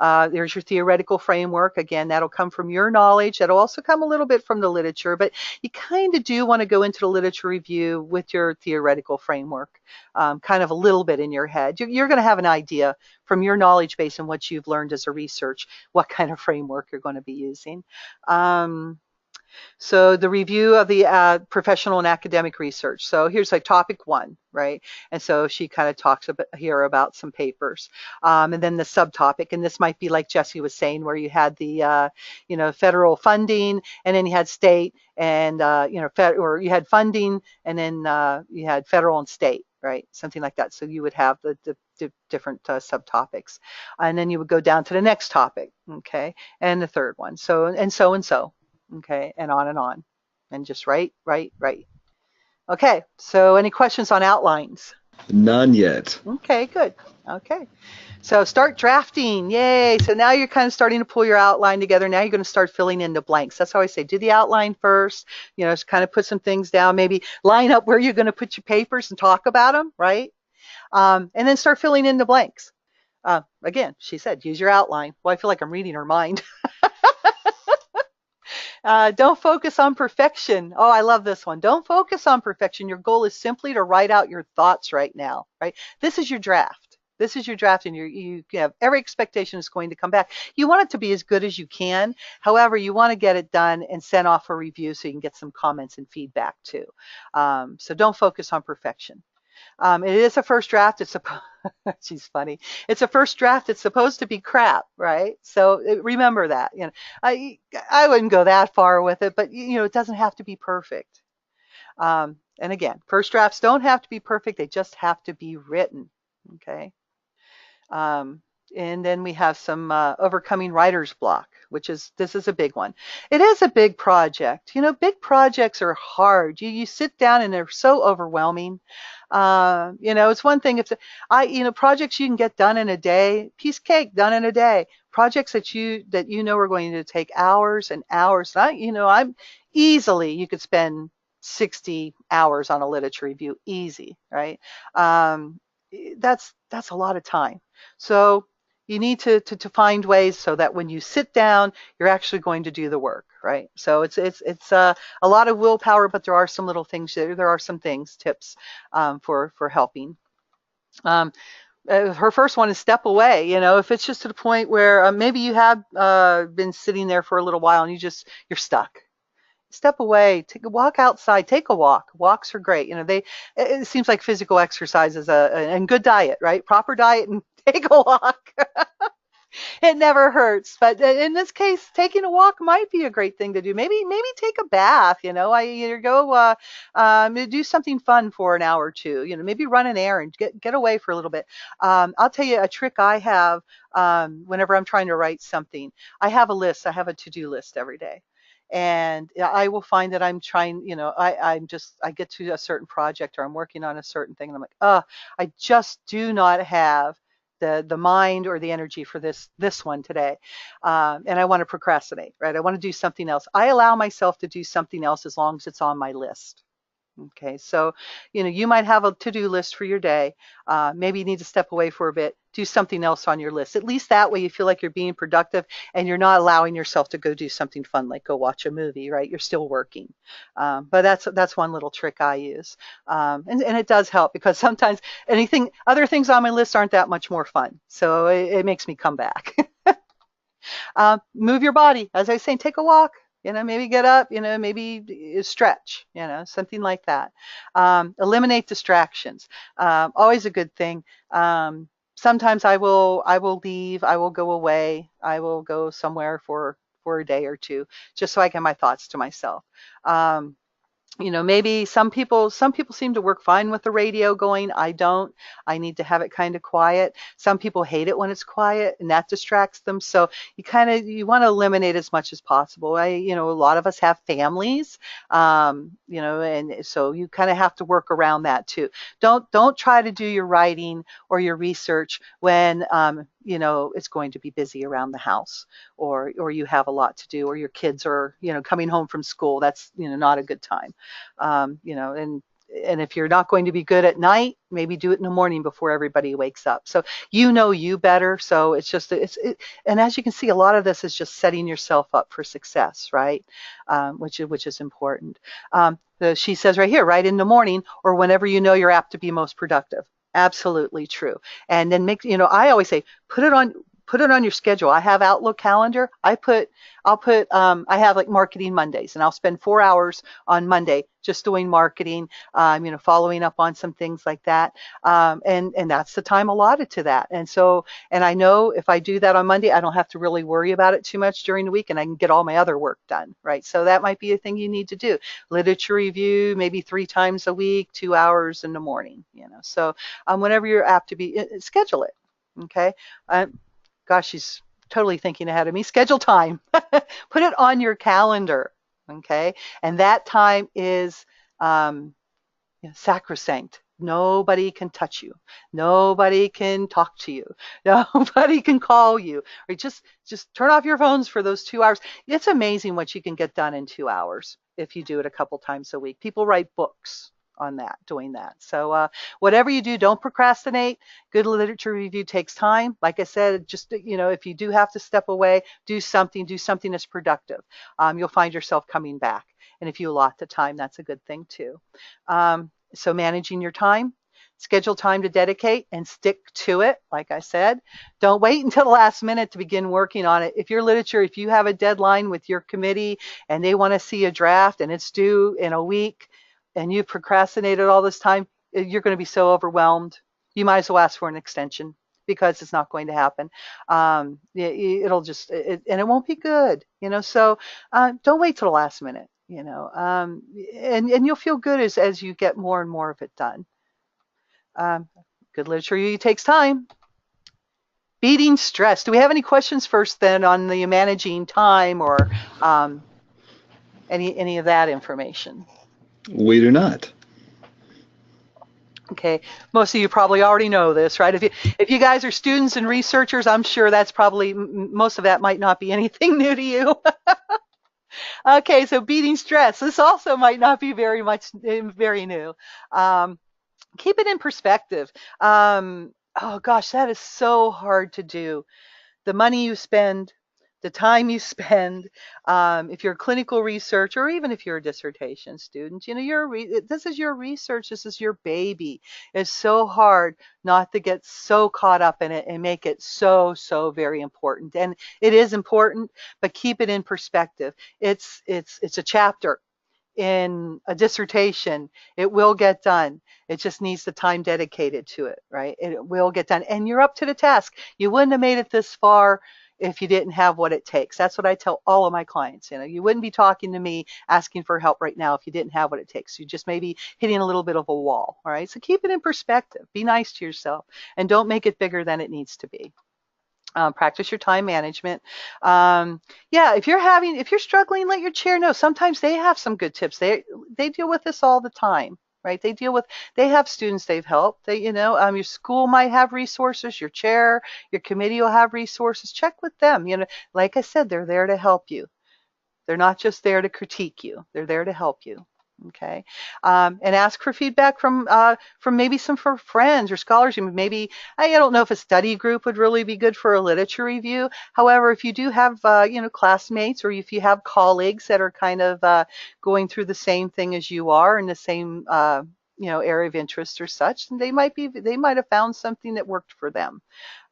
There's your theoretical framework. Again, that'll come from your knowledge. That'll also come a little bit from the literature, but you kind of do want to go into the literature review with your theoretical framework, kind of a little bit in your head. You're going to have an idea from your knowledge base and what you've learned as a research, what kind of framework you're going to be using. So the review of the professional and academic research. So here's like topic 1, right? And so she kind of talks here about some papers. And then the subtopic, and this might be like Jesse was saying, where you had the, federal funding, and then you had state, and, or you had funding, and then you had federal and state, right? Something like that. So you would have the different subtopics. And then you would go down to the next topic, okay? And the third one. So, and so. Okay, and on, and just write. Okay, so any questions on outlines? None yet. Okay, good. Okay, so start drafting. Yay! So now you're kind of starting to pull your outline together. Now you're going to start filling in the blanks. That's how I say, do the outline first. Just kind of put some things down. Maybe line up where you're going to put your papers and talk about them, right? And then start filling in the blanks. Again, she said, use your outline. Well, I feel like I'm reading her mind. Don't focus on perfection. Oh, I love this one. Don't focus on perfection. Your goal is simply to write out your thoughts right now, right? This is your draft. And you have every expectation is going to come back. You want it to be as good as you can. However, you want to get it done and sent off for review so you can get some comments and feedback too. So don't focus on perfection. It is a first draft. It's She's funny. It's a first draft. It's supposed to be crap, right? So remember that. I I wouldn't go that far with it, but it doesn't have to be perfect. And again, first drafts don't have to be perfect. They just have to be written. Okay. Um, and then we have some overcoming writer's block, which is this is a big one. It is a big project. Big projects are hard. You sit down and they're so overwhelming. It's one thing if projects you can get done in a day, piece cake done in a day. Projects that are going to take hours and hours. I'm easily you could spend 60 hours on a literature review, easy, right? Um, that's a lot of time. So you need to find ways so that when you sit down, you're actually going to do the work, right? So it's a lot of willpower, but there are some little things. There are some things, tips for helping. Um, Her first one is step away. If it's just to the point where maybe you have been sitting there for a little while and you're stuck. Step away, take a walk outside, take a walk. Walks are great. It seems like physical exercise is and good diet, right? Proper diet and take a walk. It never hurts. But in this case, taking a walk might be a great thing to do. Maybe take a bath. I either go do something fun for an hour or two. Maybe run an errand, get away for a little bit. I'll tell you a trick I have whenever I'm trying to write something. I have a list. I have a to-do list every day. And I will find that I'm trying, I get to a certain project or I'm working on a certain thing and I'm like, I just do not have the mind or the energy for this one today, and I want to procrastinate, right? I want to do something else. I allow myself to do something else as long as it's on my list. Okay, so you might have a to-do list for your day. Maybe you need to step away for a bit, do something else on your list. At least that way you feel like you're being productive and you're not allowing yourself to go do something fun like go watch a movie, right? You're still working. But that's one little trick I use. And it does help because sometimes other things on my list aren't that much more fun. So it makes me come back. Move your body. As I was saying, take a walk. Maybe get up, maybe stretch, something like that. Eliminate distractions. Always a good thing. Sometimes I will leave, I will go away, I will go somewhere for a day or two, just so I get my thoughts to myself. Um, maybe some people seem to work fine with the radio going. I don't. I need to have it kind of quiet. Some people hate it when it's quiet and that distracts them. So you want to eliminate as much as possible. A lot of us have families, and so you kind of have to work around that too. Don't try to do your writing or your research when it's going to be busy around the house, or you have a lot to do, or your kids are coming home from school. That's not a good time. And if you're not going to be good at night, maybe do it in the morning before everybody wakes up. So you better. So and as you can see, a lot of this is just setting yourself up for success, right? Which is important. She says right here, write in the morning or whenever you're apt to be most productive. Absolutely true. And then I always say, put it on your schedule. I have Outlook calendar. I have like marketing Mondays, and I'll spend 4 hours on Monday just doing marketing, following up on some things like that. And that's the time allotted to that. And I know if I do that on Monday, I don't have to really worry about it too much during the week, and I can get all my other work done, right? So that might be a thing you need to do. Literature review, maybe 3 times a week, 2 hours in the morning, So whenever you're apt to be, schedule it, okay? Gosh, she's totally thinking ahead of me. Schedule time. Put it on your calendar, okay? And that time is sacrosanct. Nobody can touch you. Nobody can talk to you. Nobody can call you. Or just turn off your phones for those 2 hours. It's amazing what you can get done in 2 hours if you do it a couple times a week. People write books on that, doing that. So whatever you do, don't procrastinate. Good literature review takes time. Like I said, just if you do have to step away, do something that's productive. You'll find yourself coming back. And if you allot the time, that's a good thing too. So managing your time, schedule time to dedicate and stick to it. Like I said, don't wait until the last minute to begin working on it. If you have a deadline with your committee and they want to see a draft and it's due in a week, and you've procrastinated all this time, you're going to be so overwhelmed. you might as well ask for an extension because it's not going to happen. It'll just, and it won't be good, so don't wait till the last minute, and you'll feel good as you get more and more of it done. Um, Good literature review takes time. Beating stress. Do we have any questions first then on the managing time or um, any of that information? We do not. Okay, most of you probably already know this, right? If you guys are students and researchers, I'm sure that's probably most of that might not be anything new to you. Okay, so beating stress. This also might not be very new. Um, Keep it in perspective. Oh gosh, that is so hard to do. The money you spend, the time you spend, if you're a clinical research or even if you're a dissertation student, this is your research, this is your baby. It's so hard not to get so caught up in it and make it so, so very important. And it is important, but keep it in perspective. It's a chapter in a dissertation. It will get done. It just needs the time dedicated to it, right? It will get done. And you're up to the task. You wouldn't have made it this far if you didn't have what it takes. That's what I tell all of my clients. You wouldn't be talking to me asking for help right now if you didn't have what it takes. You just may be hitting a little bit of a wall, all right? So keep it in perspective. Be nice to yourself and don't make it bigger than it needs to be. Practice your time management. Yeah, if you're struggling, let your chair know. Sometimes they have some good tips. They deal with this all the time, right? They have students they've helped. Your school might have resources. Your chair, your committee will have resources. Check with them. Like I said, they're there to help you. They're not just there to critique you. They're there to help you. Okay, and ask for feedback from maybe some for friends or scholars. Maybe I don't know if a study group would really be good for a literature review. However, if you do have classmates or if you have colleagues that are kind of going through the same thing as you are in the same area of interest or such, then they might have found something that worked for them.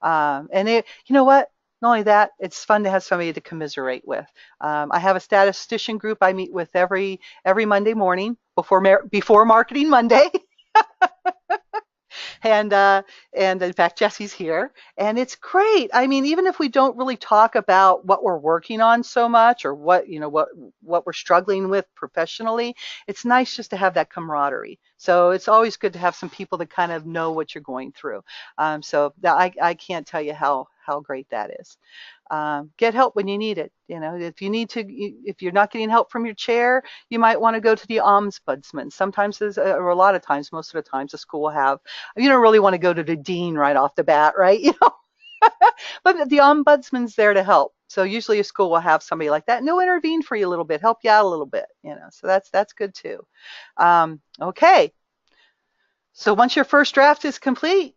You know what? Not only that, it's fun to have somebody to commiserate with. I have a statistician group I meet with every Monday morning before Marketing Monday. And in fact, Jesse's here, and it's great. I mean, even if we don't really talk about what we're working on so much or what we're struggling with professionally, it's nice just to have that camaraderie. So it's always good to have some people that kind of know what you're going through. So I can't tell you how great that is. Get help when you need it. If you're not getting help from your chair, you might want to go to the ombudsman. Sometimes, or a lot of times, most of the times, the school will have. You don't really want to go to the dean right off the bat, right? But the ombudsman's there to help. So usually a school will have somebody like that, and they'll intervene for you a little bit, help you out a little bit. So that's good too. Okay. So once your first draft is complete,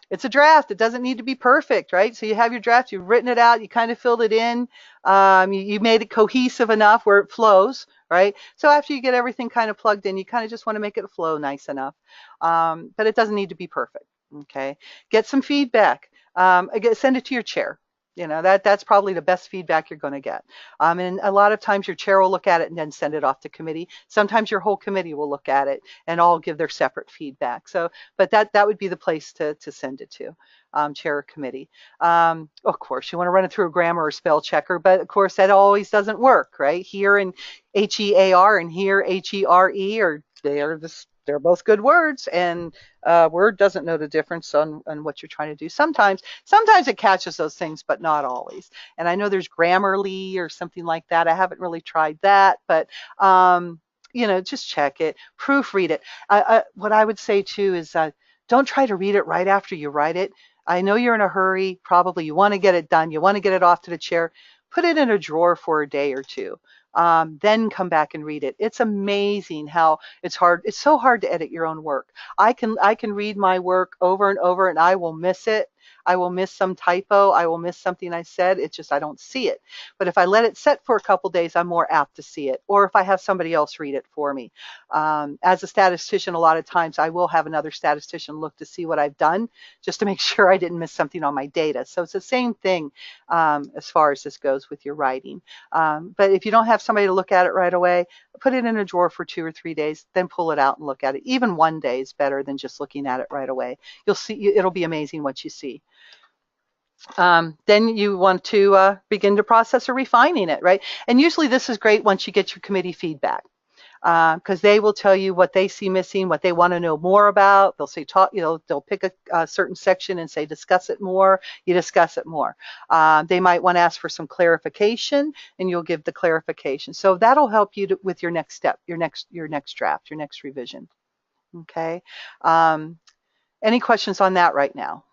it's a draft. It doesn't need to be perfect, right? So you have your draft, you've written it out, you kind of filled it in, you made it cohesive enough where it flows, right? So after you get everything kind of plugged in, you kind of just want to make it flow nice enough, but it doesn't need to be perfect, okay? Get some feedback. Send it to your chair. That's probably the best feedback you're going to get. And a lot of times your chair will look at it and then send it off to committee. Sometimes your whole committee will look at it and all give their separate feedback. So, but that would be the place to send it to, chair or committee. Of course, you want to run it through a grammar or spell checker, but of course that always doesn't work, right? Here in HEAR and here HERE, or they're both good words, and Word doesn't know the difference on what you're trying to do. Sometimes it catches those things, but not always. And I know there's Grammarly or something like that. I haven't really tried that, but just check it, proofread it. What I would say too is don't try to read it right after you write it. I know you're in a hurry. Probably you want to get it done. You want to get it off to the chair. Put it in a drawer for a day or two. Then come back and read it. It's amazing how it's hard. It's so hard to edit your own work. I can read my work over and over and I will miss it. I will miss some typo. I will miss something I said. It's just I don't see it. But if I let it set for a couple days, I'm more apt to see it. Or if I have somebody else read it for me. As a statistician, a lot of times I will have another statistician look to see what I've done just to make sure I didn't miss something on my data. So it's the same thing as far as this goes with your writing. But if you don't have somebody to look at it right away, put it in a drawer for 2 or 3 days, then pull it out and look at it. Even 1 day is better than just looking at it right away. You'll see, it'll be amazing what you see. Then you want to begin to process or refining it, right? And usually this is great once you get your committee feedback, because they will tell you what they see missing, what they want to know more about. They'll say, they'll pick a certain section and say, discuss it more. You discuss it more. They might want to ask for some clarification, and you'll give the clarification. So that'll help you with your next step, your next draft, your next revision. Okay. Any questions on that right now?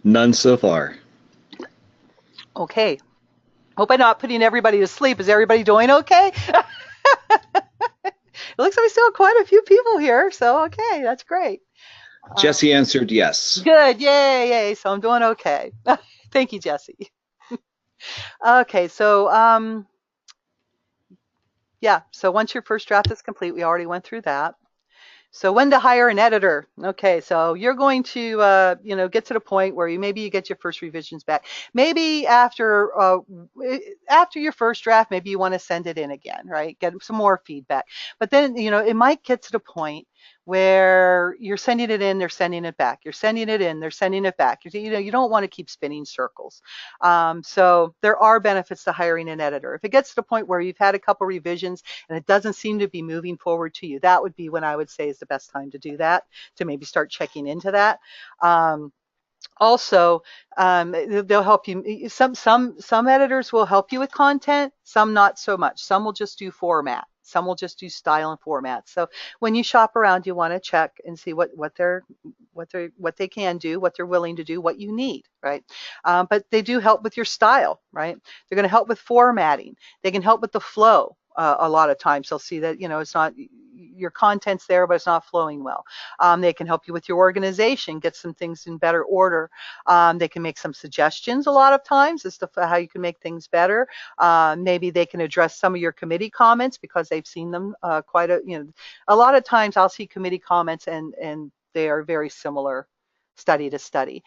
None so far. Okay. Hope I'm not putting everybody to sleep. Is everybody doing okay? It looks like we still have quite a few people here, so okay, that's great. Jesse answered yes. Good, yay, yay. So I'm doing okay. Thank you, Jesse. Okay, so yeah, so once your first draft is complete, we already went through that. So when to hire an editor? Okay, so you're going to get to the point where maybe you get your first revisions back. Maybe after your first draft, maybe you want to send it in again, right? Get some more feedback. But then it might get to the point where you're sending it in, they're sending it back. You're sending it in, they're sending it back. You don't want to keep spinning circles. So there are benefits to hiring an editor. If it gets to the point where you've had a couple revisions and it doesn't seem to be moving forward to you, that would be when I would say is the best time to do that, to maybe start checking into that. Also, they'll help you. Some editors will help you with content, some not so much. Some will just do format. Some will just do style and format. So when you shop around, you want to check and see what they can do, what they're willing to do, what you need, right? But they do help with your style, right? They're going to help with formatting. They can help with the flow. A lot of times they'll see that it's not your content's there, but it's not flowing well. They can help you with your organization, get some things in better order. They can make some suggestions a lot of times as to how you can make things better. Maybe they can address some of your committee comments because they've seen them a lot of times I'll see committee comments and they are very similar study to study.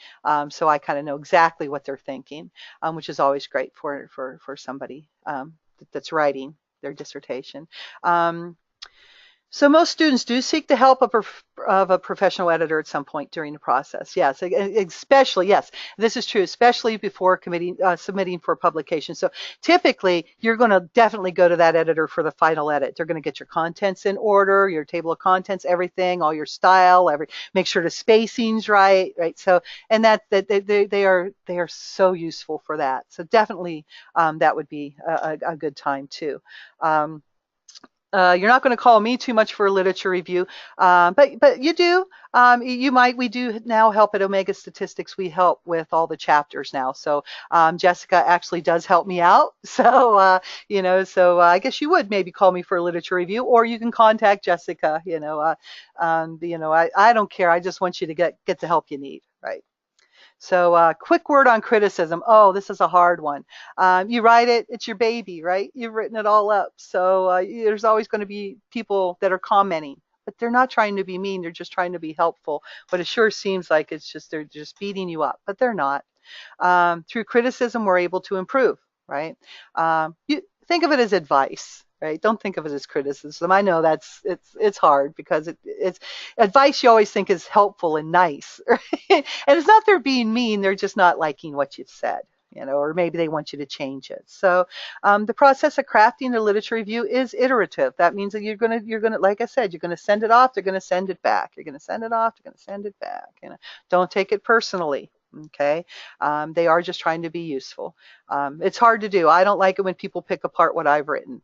So I kind of know exactly what they're thinking, which is always great for somebody that's writing their dissertation. So most students do seek the help of a professional editor at some point during the process. Yes, especially, yes, this is true, especially before submitting for publication. So typically, you're going to definitely go to that editor for the final edit. They're going to get your contents in order, your table of contents, everything, all your style, make sure the spacing's right? So, and they are so useful for that. So definitely, that would be a good time too. You're not going to call me too much for a literature review, but you do. We do now help at Omega Statistics. We help with all the chapters now. So Jessica actually does help me out. So I guess you would maybe call me for a literature review, or you can contact Jessica. I don't care. I just want you to get the help you need, right? So quick word on criticism. Oh, this is a hard one. You write it, it's your baby, right? You've written it all up. So there's always going to be people that are commenting, but they're not trying to be mean. They're just trying to be helpful. But it sure seems like they're just beating you up, but they're not. Through criticism, we're able to improve, right? You think of it as advice. Right? Don't think of it as criticism. I know it's hard because it's advice you always think is helpful and nice. Right? And it's not they're being mean, they're just not liking what you've said, or maybe they want you to change it. So the process of crafting the literature review is iterative. That means that you're gonna, like I said, you're gonna send it off, they're gonna send it back. You're gonna send it off, they're gonna send it back. Don't take it personally. Okay, they are just trying to be useful. It's hard to do. I don't like it when people pick apart what I've written.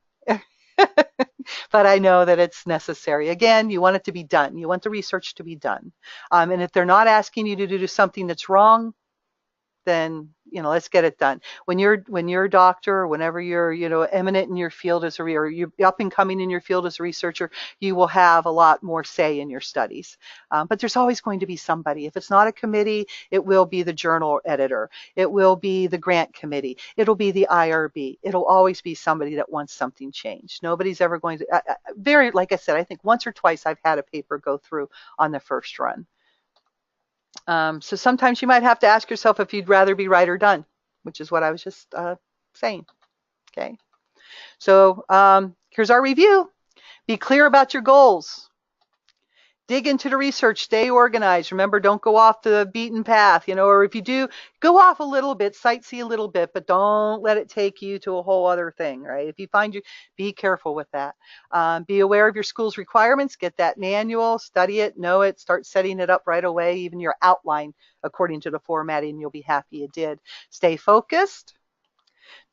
But I know that it's necessary. Again, you want it to be done. You want the research to be done. And if they're not asking you to do something that's wrong, then let's get it done. When you're a doctor, or whenever you're eminent in your field as or you're up and coming in your field as a researcher, you will have a lot more say in your studies. But there's always going to be somebody. If it's not a committee, it will be the journal editor. It will be the grant committee. It'll be the IRB. It'll always be somebody that wants something changed. Nobody's ever going to, like I said, I think once or twice I've had a paper go through on the first run. So sometimes you might have to ask yourself if you'd rather be right or done, which is what I was just saying. Okay. So here's our review. Be clear about your goals. Dig into the research, stay organized. Remember, don't go off the beaten path, or if you do, go off a little bit, sightsee a little bit, but don't let it take you to a whole other thing, right? If you find be careful with that. Be aware of your school's requirements, get that manual, study it, know it, start setting it up right away, even your outline according to the formatting, you'll be happy you did. Stay focused.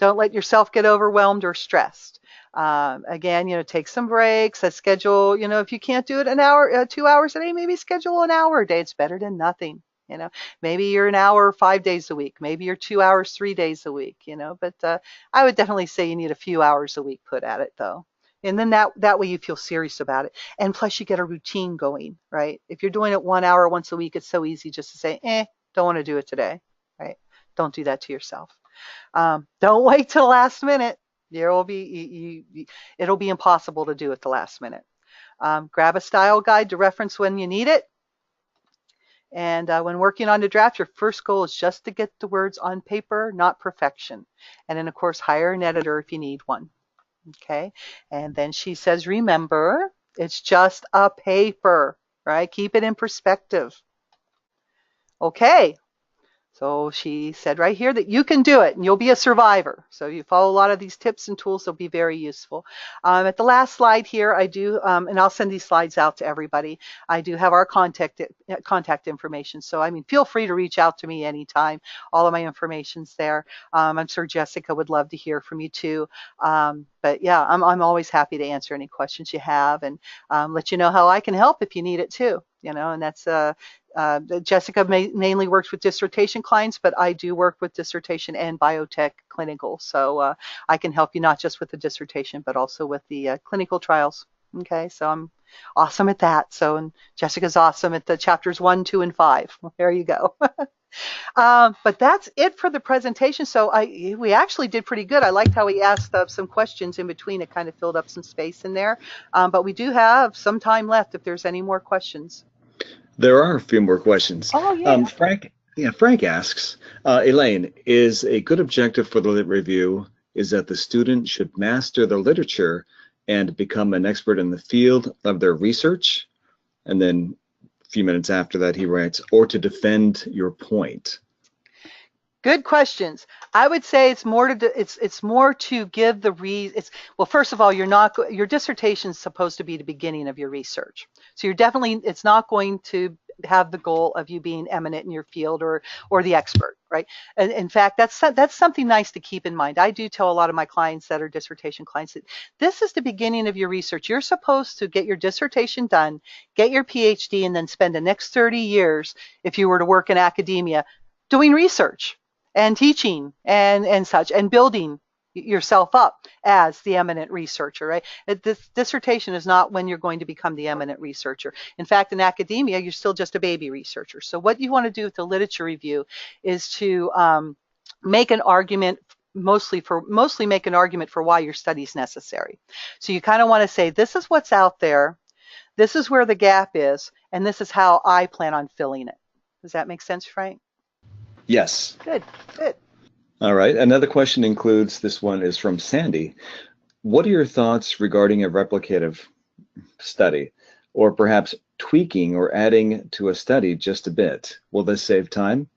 Don't let yourself get overwhelmed or stressed. Again, take some breaks. Schedule, if you can't do it an hour, 2 hours a day, maybe schedule an hour a day. It's better than nothing. Maybe you're an hour 5 days a week. Maybe you're 2 hours 3 days a week. But I would definitely say you need a few hours a week put at it, though. And then that way you feel serious about it. And plus you get a routine going, right? If you're doing it 1 hour once a week, it's so easy just to say, don't want to do it today, right? Don't do that to yourself. Don't wait till the last minute. It'll be impossible to do at the last minute. Grab a style guide to reference when you need it. And when working on the draft, your first goal is just to get the words on paper, not perfection. And then, of course, hire an editor if you need one. Okay. And then she says, remember, it's just a paper, right? Keep it in perspective. Okay. So she said right here that you can do it and you'll be a survivor. So you follow a lot of these tips and tools, they'll be very useful. At the last slide here, I do, and I'll send these slides out to everybody. I do have our contact information. So, feel free to reach out to me anytime. All of my information's there. I'm sure Jessica would love to hear from you too. But yeah, I'm always happy to answer any questions you have and let you know how I can help if you need it too. And that's Jessica mainly works with dissertation clients, but I do work with dissertation and biotech clinical. So I can help you not just with the dissertation, but also with the clinical trials. Okay, so I'm awesome at that. So, and Jessica's awesome at the chapters 1, 2, and 5. Well, there you go. But that's it for the presentation. So we actually did pretty good. I liked how he asked some questions in between. It kind of filled up some space in there. But we do have some time left if there's any more questions. There are a few more questions. Oh, yeah. Frank asks, Elaine, is a good objective for the lit review is that the student should master the literature and become an expert in the field of their research? And then a few minutes after that, he writes, or to defend your point. Good questions. I would say it's more to give the well, first of all, your dissertation is supposed to be the beginning of your research. So it's not going to have the goal of you being eminent in your field or the expert, right? And in fact, that's something nice to keep in mind. I do tell a lot of my clients that are dissertation clients that this is the beginning of your research. You're supposed to get your dissertation done, get your PhD, and then spend the next 30 years, if you were to work in academia, doing research and teaching and such, and building yourself up as the eminent researcher, right? This dissertation is not when you're going to become the eminent researcher. In fact, in academia, you're still just a baby researcher. So what you want to do with the literature review is to make an argument, mostly make an argument for why your study is necessary. So you kind of want to say, this is what's out there, this is where the gap is, and this is how I plan on filling it. Does that make sense, Frank? Yes. Good, good. All right. Another question includes, this one is from Sandy. What are your thoughts regarding a replicative study, or perhaps tweaking or adding to a study just a bit? Will this save time?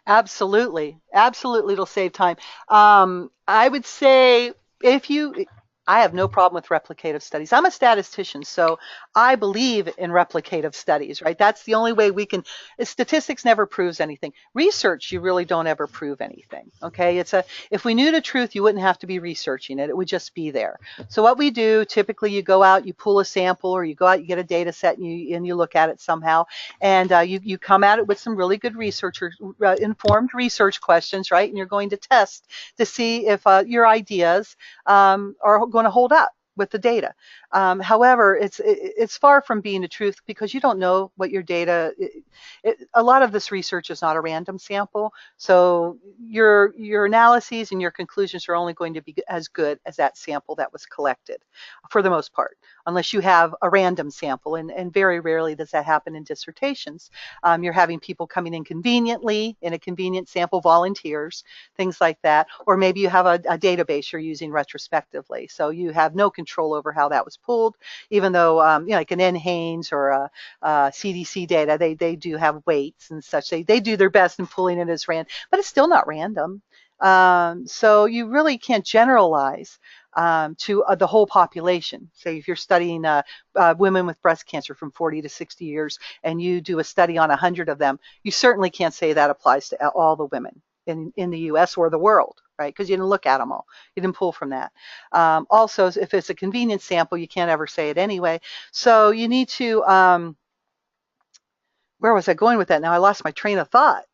Absolutely. Absolutely, it'll save time. I would say if you I have no problem with replicative studies. I'm a statistician, so I believe in replicative studies, right? That's the only way we can. Statistics never proves anything. Research, you really don't ever prove anything. Okay, if we knew the truth, you wouldn't have to be researching it. It would just be there. So what we do, typically, you go out, you pull a sample, or you go out, you get a data set, and you look at it somehow, and you come at it with some really good informed research questions, right? And you're going to test to see if your ideas are going to hold up with the data. However, it's far from being the truth because you don't know what your data. A lot of this research is not a random sample, so your analyses and your conclusions are only going to be as good as that sample that was collected, for the most part, unless you have a random sample, and very rarely does that happen in dissertations. You're having people coming in conveniently in a convenient sample, volunteers, things like that, or maybe you have a database you're using retrospectively, so you have no control over how that was pulled, even though like an NHANES or a CDC data, they do have weights and such. They do their best in pulling it as random, but it's still not random. So you really can't generalize to the whole population. Say if you're studying women with breast cancer from 40 to 60 years and you do a study on 100 of them, you certainly can't say that applies to all the women in the US or the world, right? Because you didn't look at them all. You didn't pull from that. Also, if it's a convenient sample, you can't ever say it anyway. So you need to, where was I going with that? Now I lost my train of thought.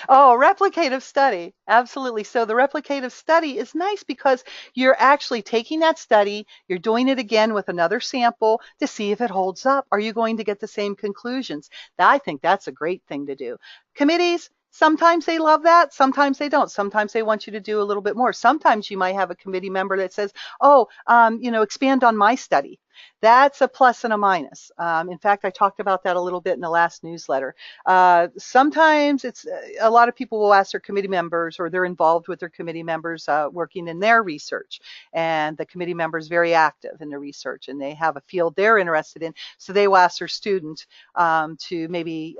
Oh, replicative study. Absolutely. So the replicative study is nice because you're actually taking that study, you're doing it again with another sample to see if it holds up. Are you going to get the same conclusions? I think that's a great thing to do. Committees, sometimes they love that, sometimes they don't. Sometimes they want you to do a little bit more. Sometimes you might have a committee member that says, oh, expand on my study. That's a plus and a minus. In fact, I talked about that a little bit in the last newsletter. Sometimes it's a lot of people will ask their committee members, or they're involved with their committee members working in their research, and the committee member is very active in the research and they have a field they're interested in, so they will ask their student to maybe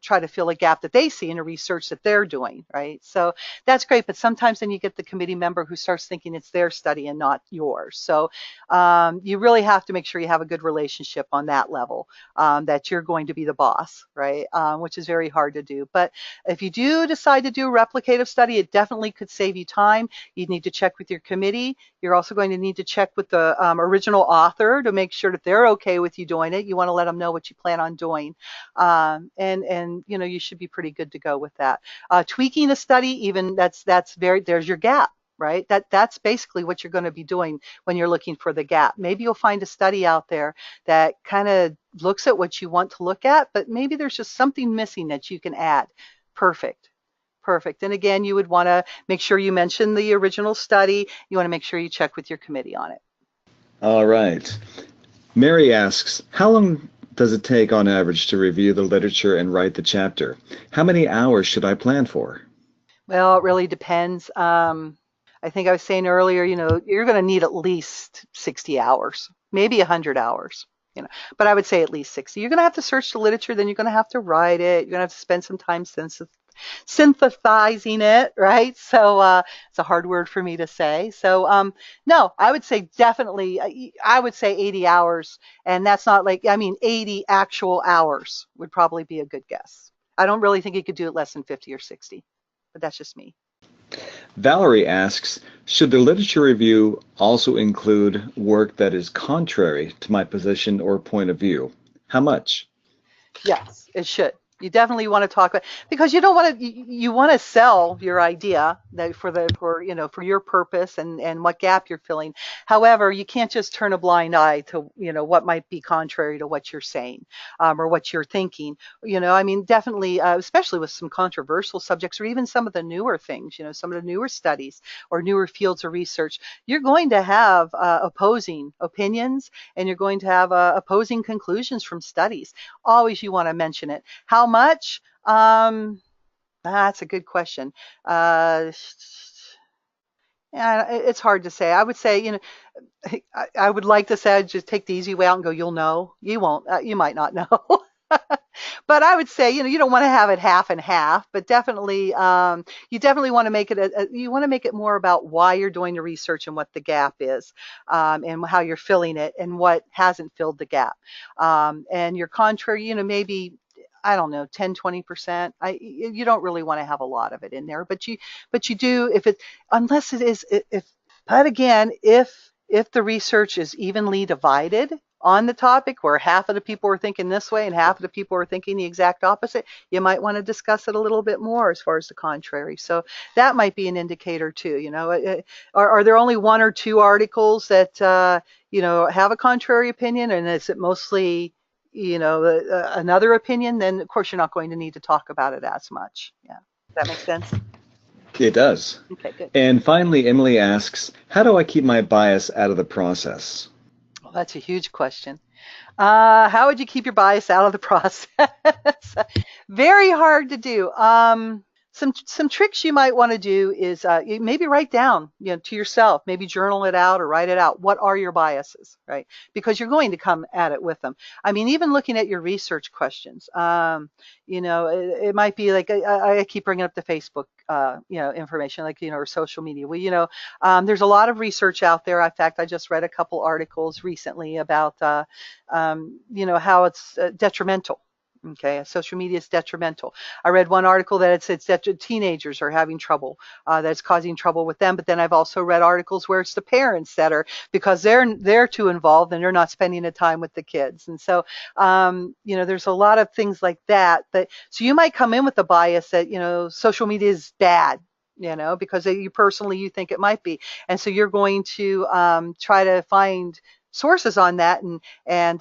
try to fill a gap that they see in the research that they're doing, right? So that's great, but sometimes then you get the committee member who starts thinking it's their study and not yours. So you really have to make sure you have a good relationship on that level, that you're going to be the boss, right? Which is very hard to do. But if you do decide to do a replicative study, it definitely could save you time. You need to check with your committee. You're also going to need to check with the original author to make sure that they're okay with you doing it. You want to let them know what you plan on doing. And you should be pretty good to go with that. Tweaking a study, even there's your gap. Right? That's basically what you're going to be doing when you're looking for the gap. Maybe you'll find a study out there that kind of looks at what you want to look at, but maybe there's just something missing that you can add. Perfect. Perfect. And again, you would want to make sure you mention the original study. You want to make sure you check with your committee on it. All right. Mary asks, how long does it take on average to review the literature and write the chapter? How many hours should I plan for? Well, it really depends. I think I was saying earlier, you're going to need at least 60 hours, maybe 100 hours, but I would say at least 60. You're going to have to search the literature, then you're going to have to write it. You're going to have to spend some time synthesizing it, right? So it's a hard word for me to say. So no, I would say definitely, I would say 80 hours. And that's not 80 actual hours would probably be a good guess. I don't really think you could do it less than 50 or 60, but that's just me. Valerie asks, should the literature review also include work that is contrary to my position or point of view? How much? Yes, it should. You definitely want to talk about, because you don't want to, you want to sell your idea for your purpose and what gap you're filling. However, you can't just turn a blind eye to what might be contrary to what you're saying or what you're thinking. Definitely, especially with some controversial subjects or even some of the newer things. Some of the newer studies or newer fields of research. You're going to have opposing opinions, and you're going to have opposing conclusions from studies. Always, you want to mention it. How much? That's a good question. Yeah, it's hard to say. I would say, I would like to say just take the easy way out and go, you'll know. You won't. You might not know. but I would say, you don't want to have it half and half, but definitely, you definitely want to make it, you want to make it more about why you're doing the research and what the gap is, and how you're filling it and what hasn't filled the gap. And your contrary, maybe, I don't know, 10, 20%. You don't really want to have a lot of it in there, but you do, if it, unless it is, if, but again, if the research is evenly divided on the topic, where half of the people are thinking this way and half of the people are thinking the exact opposite, you might want to discuss it a little bit more as far as the contrary. So that might be an indicator too. Are there only one or two articles that have a contrary opinion, and is it mostly another opinion? Then of course you're not going to need to talk about it as much. Yeah, does that make sense? It does. Okay, good. And finally, Emily asks, how do I keep my bias out of the process? Well, that's a huge question. How would you keep your bias out of the process? Very hard to do. Some tricks you might want to do is maybe write down, to yourself, maybe journal it out or write it out. What are your biases, right? Because you're going to come at it with them. I mean, even looking at your research questions, it might be like, I keep bringing up the Facebook, information, like, or social media. Well, there's a lot of research out there. In fact, I just read a couple articles recently about, how it's detrimental. Okay, social media is detrimental. I read one article that it says that teenagers are having trouble, that's causing trouble with them. But then I've also read articles where it's the parents that are, because they're too involved and they're not spending the time with the kids. And so, there's a lot of things like that. So you might come in with a bias that social media is bad, because you think it might be, and so you're going to try to find sources on that and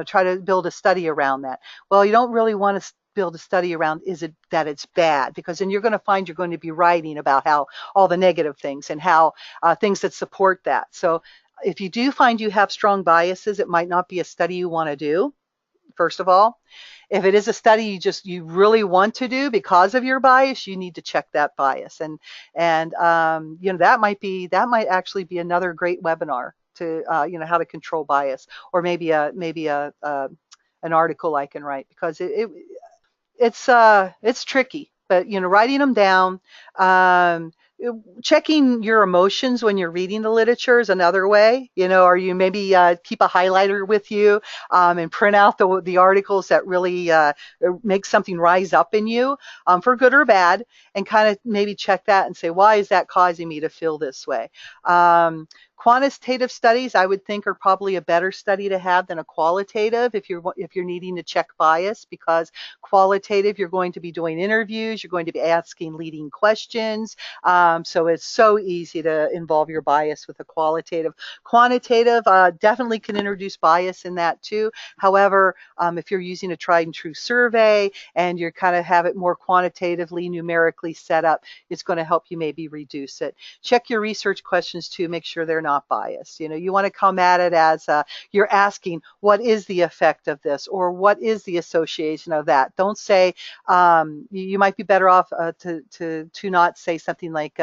try to build a study around that. Well, you don't really want to build a study around is it that it's bad, because then you're going to find you're going to be writing about how all the negative things and how things that support that. So if you do find you have strong biases, it might not be a study you want to do, first of all. If it is a study you really want to do because of your bias, you need to check that bias. And that might actually be another great webinar to how to control bias, or maybe an article I can write, because it's tricky. But writing them down, checking your emotions when you're reading the literature is another way. Or you maybe keep a highlighter with you, and print out the articles that really make something rise up in you, for good or bad, and kind of maybe check that and say, why is that causing me to feel this way? Quantitative studies, I would think, are probably a better study to have than a qualitative if you're needing to check bias, because qualitative, you're going to be doing interviews, you're going to be asking leading questions, so it's so easy to involve your bias with a qualitative. Quantitative definitely can introduce bias in that too. However, if you're using a tried and true survey and you kind of have it more quantitatively, numerically set up, it's going to help you maybe reduce it. Check your research questions too, make sure they're not biased. You want to come at it as you're asking, what is the effect of this, or what is the association of that? Don't say, you might be better off to not say something like,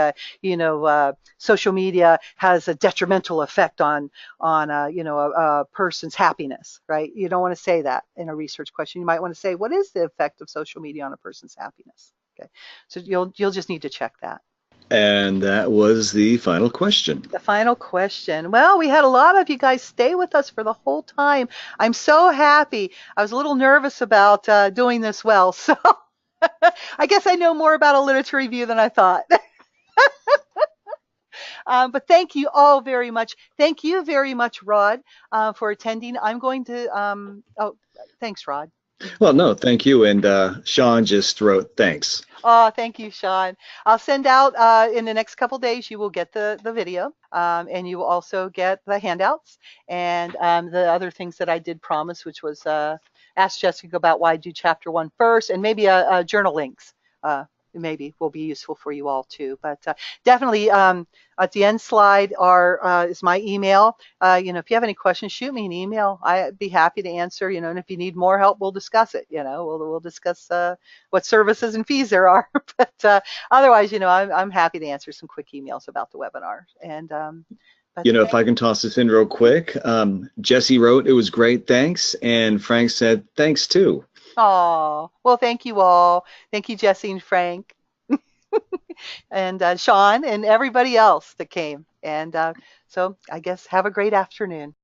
social media has a detrimental effect on a person's happiness, right? You don't want to say that in a research question. You might want to say, what is the effect of social media on a person's happiness? Okay, so you'll just need to check that. And that was the final question. The final question. Well, we had a lot of you guys stay with us for the whole time. I'm so happy. I was a little nervous about doing this well, so I guess I know more about a literature review than I thought. But thank you all very much. Thank you very much, Rod, for attending. I'm going to, thanks, Rod. Well, no, thank you. And Sean just wrote thanks. Oh, thank you, Sean. I'll send out in the next couple days, you will get the video, and you will also get the handouts and the other things that I did promise, which was ask Jessica about why I do chapter 1 first, and maybe a journal links. Maybe will be useful for you all too. But definitely at the end slide is my email. If you have any questions, shoot me an email. I'd be happy to answer. And if you need more help, we'll discuss it. We'll discuss what services and fees there are. But otherwise, I'm happy to answer some quick emails about the webinar. And if I can toss this in real quick, Jesse wrote, "It was great, thanks," and Frank said, "Thanks too." Oh, well, thank you all. Thank you, Jesse and Frank, and Sean, and everybody else that came. And so I guess have a great afternoon.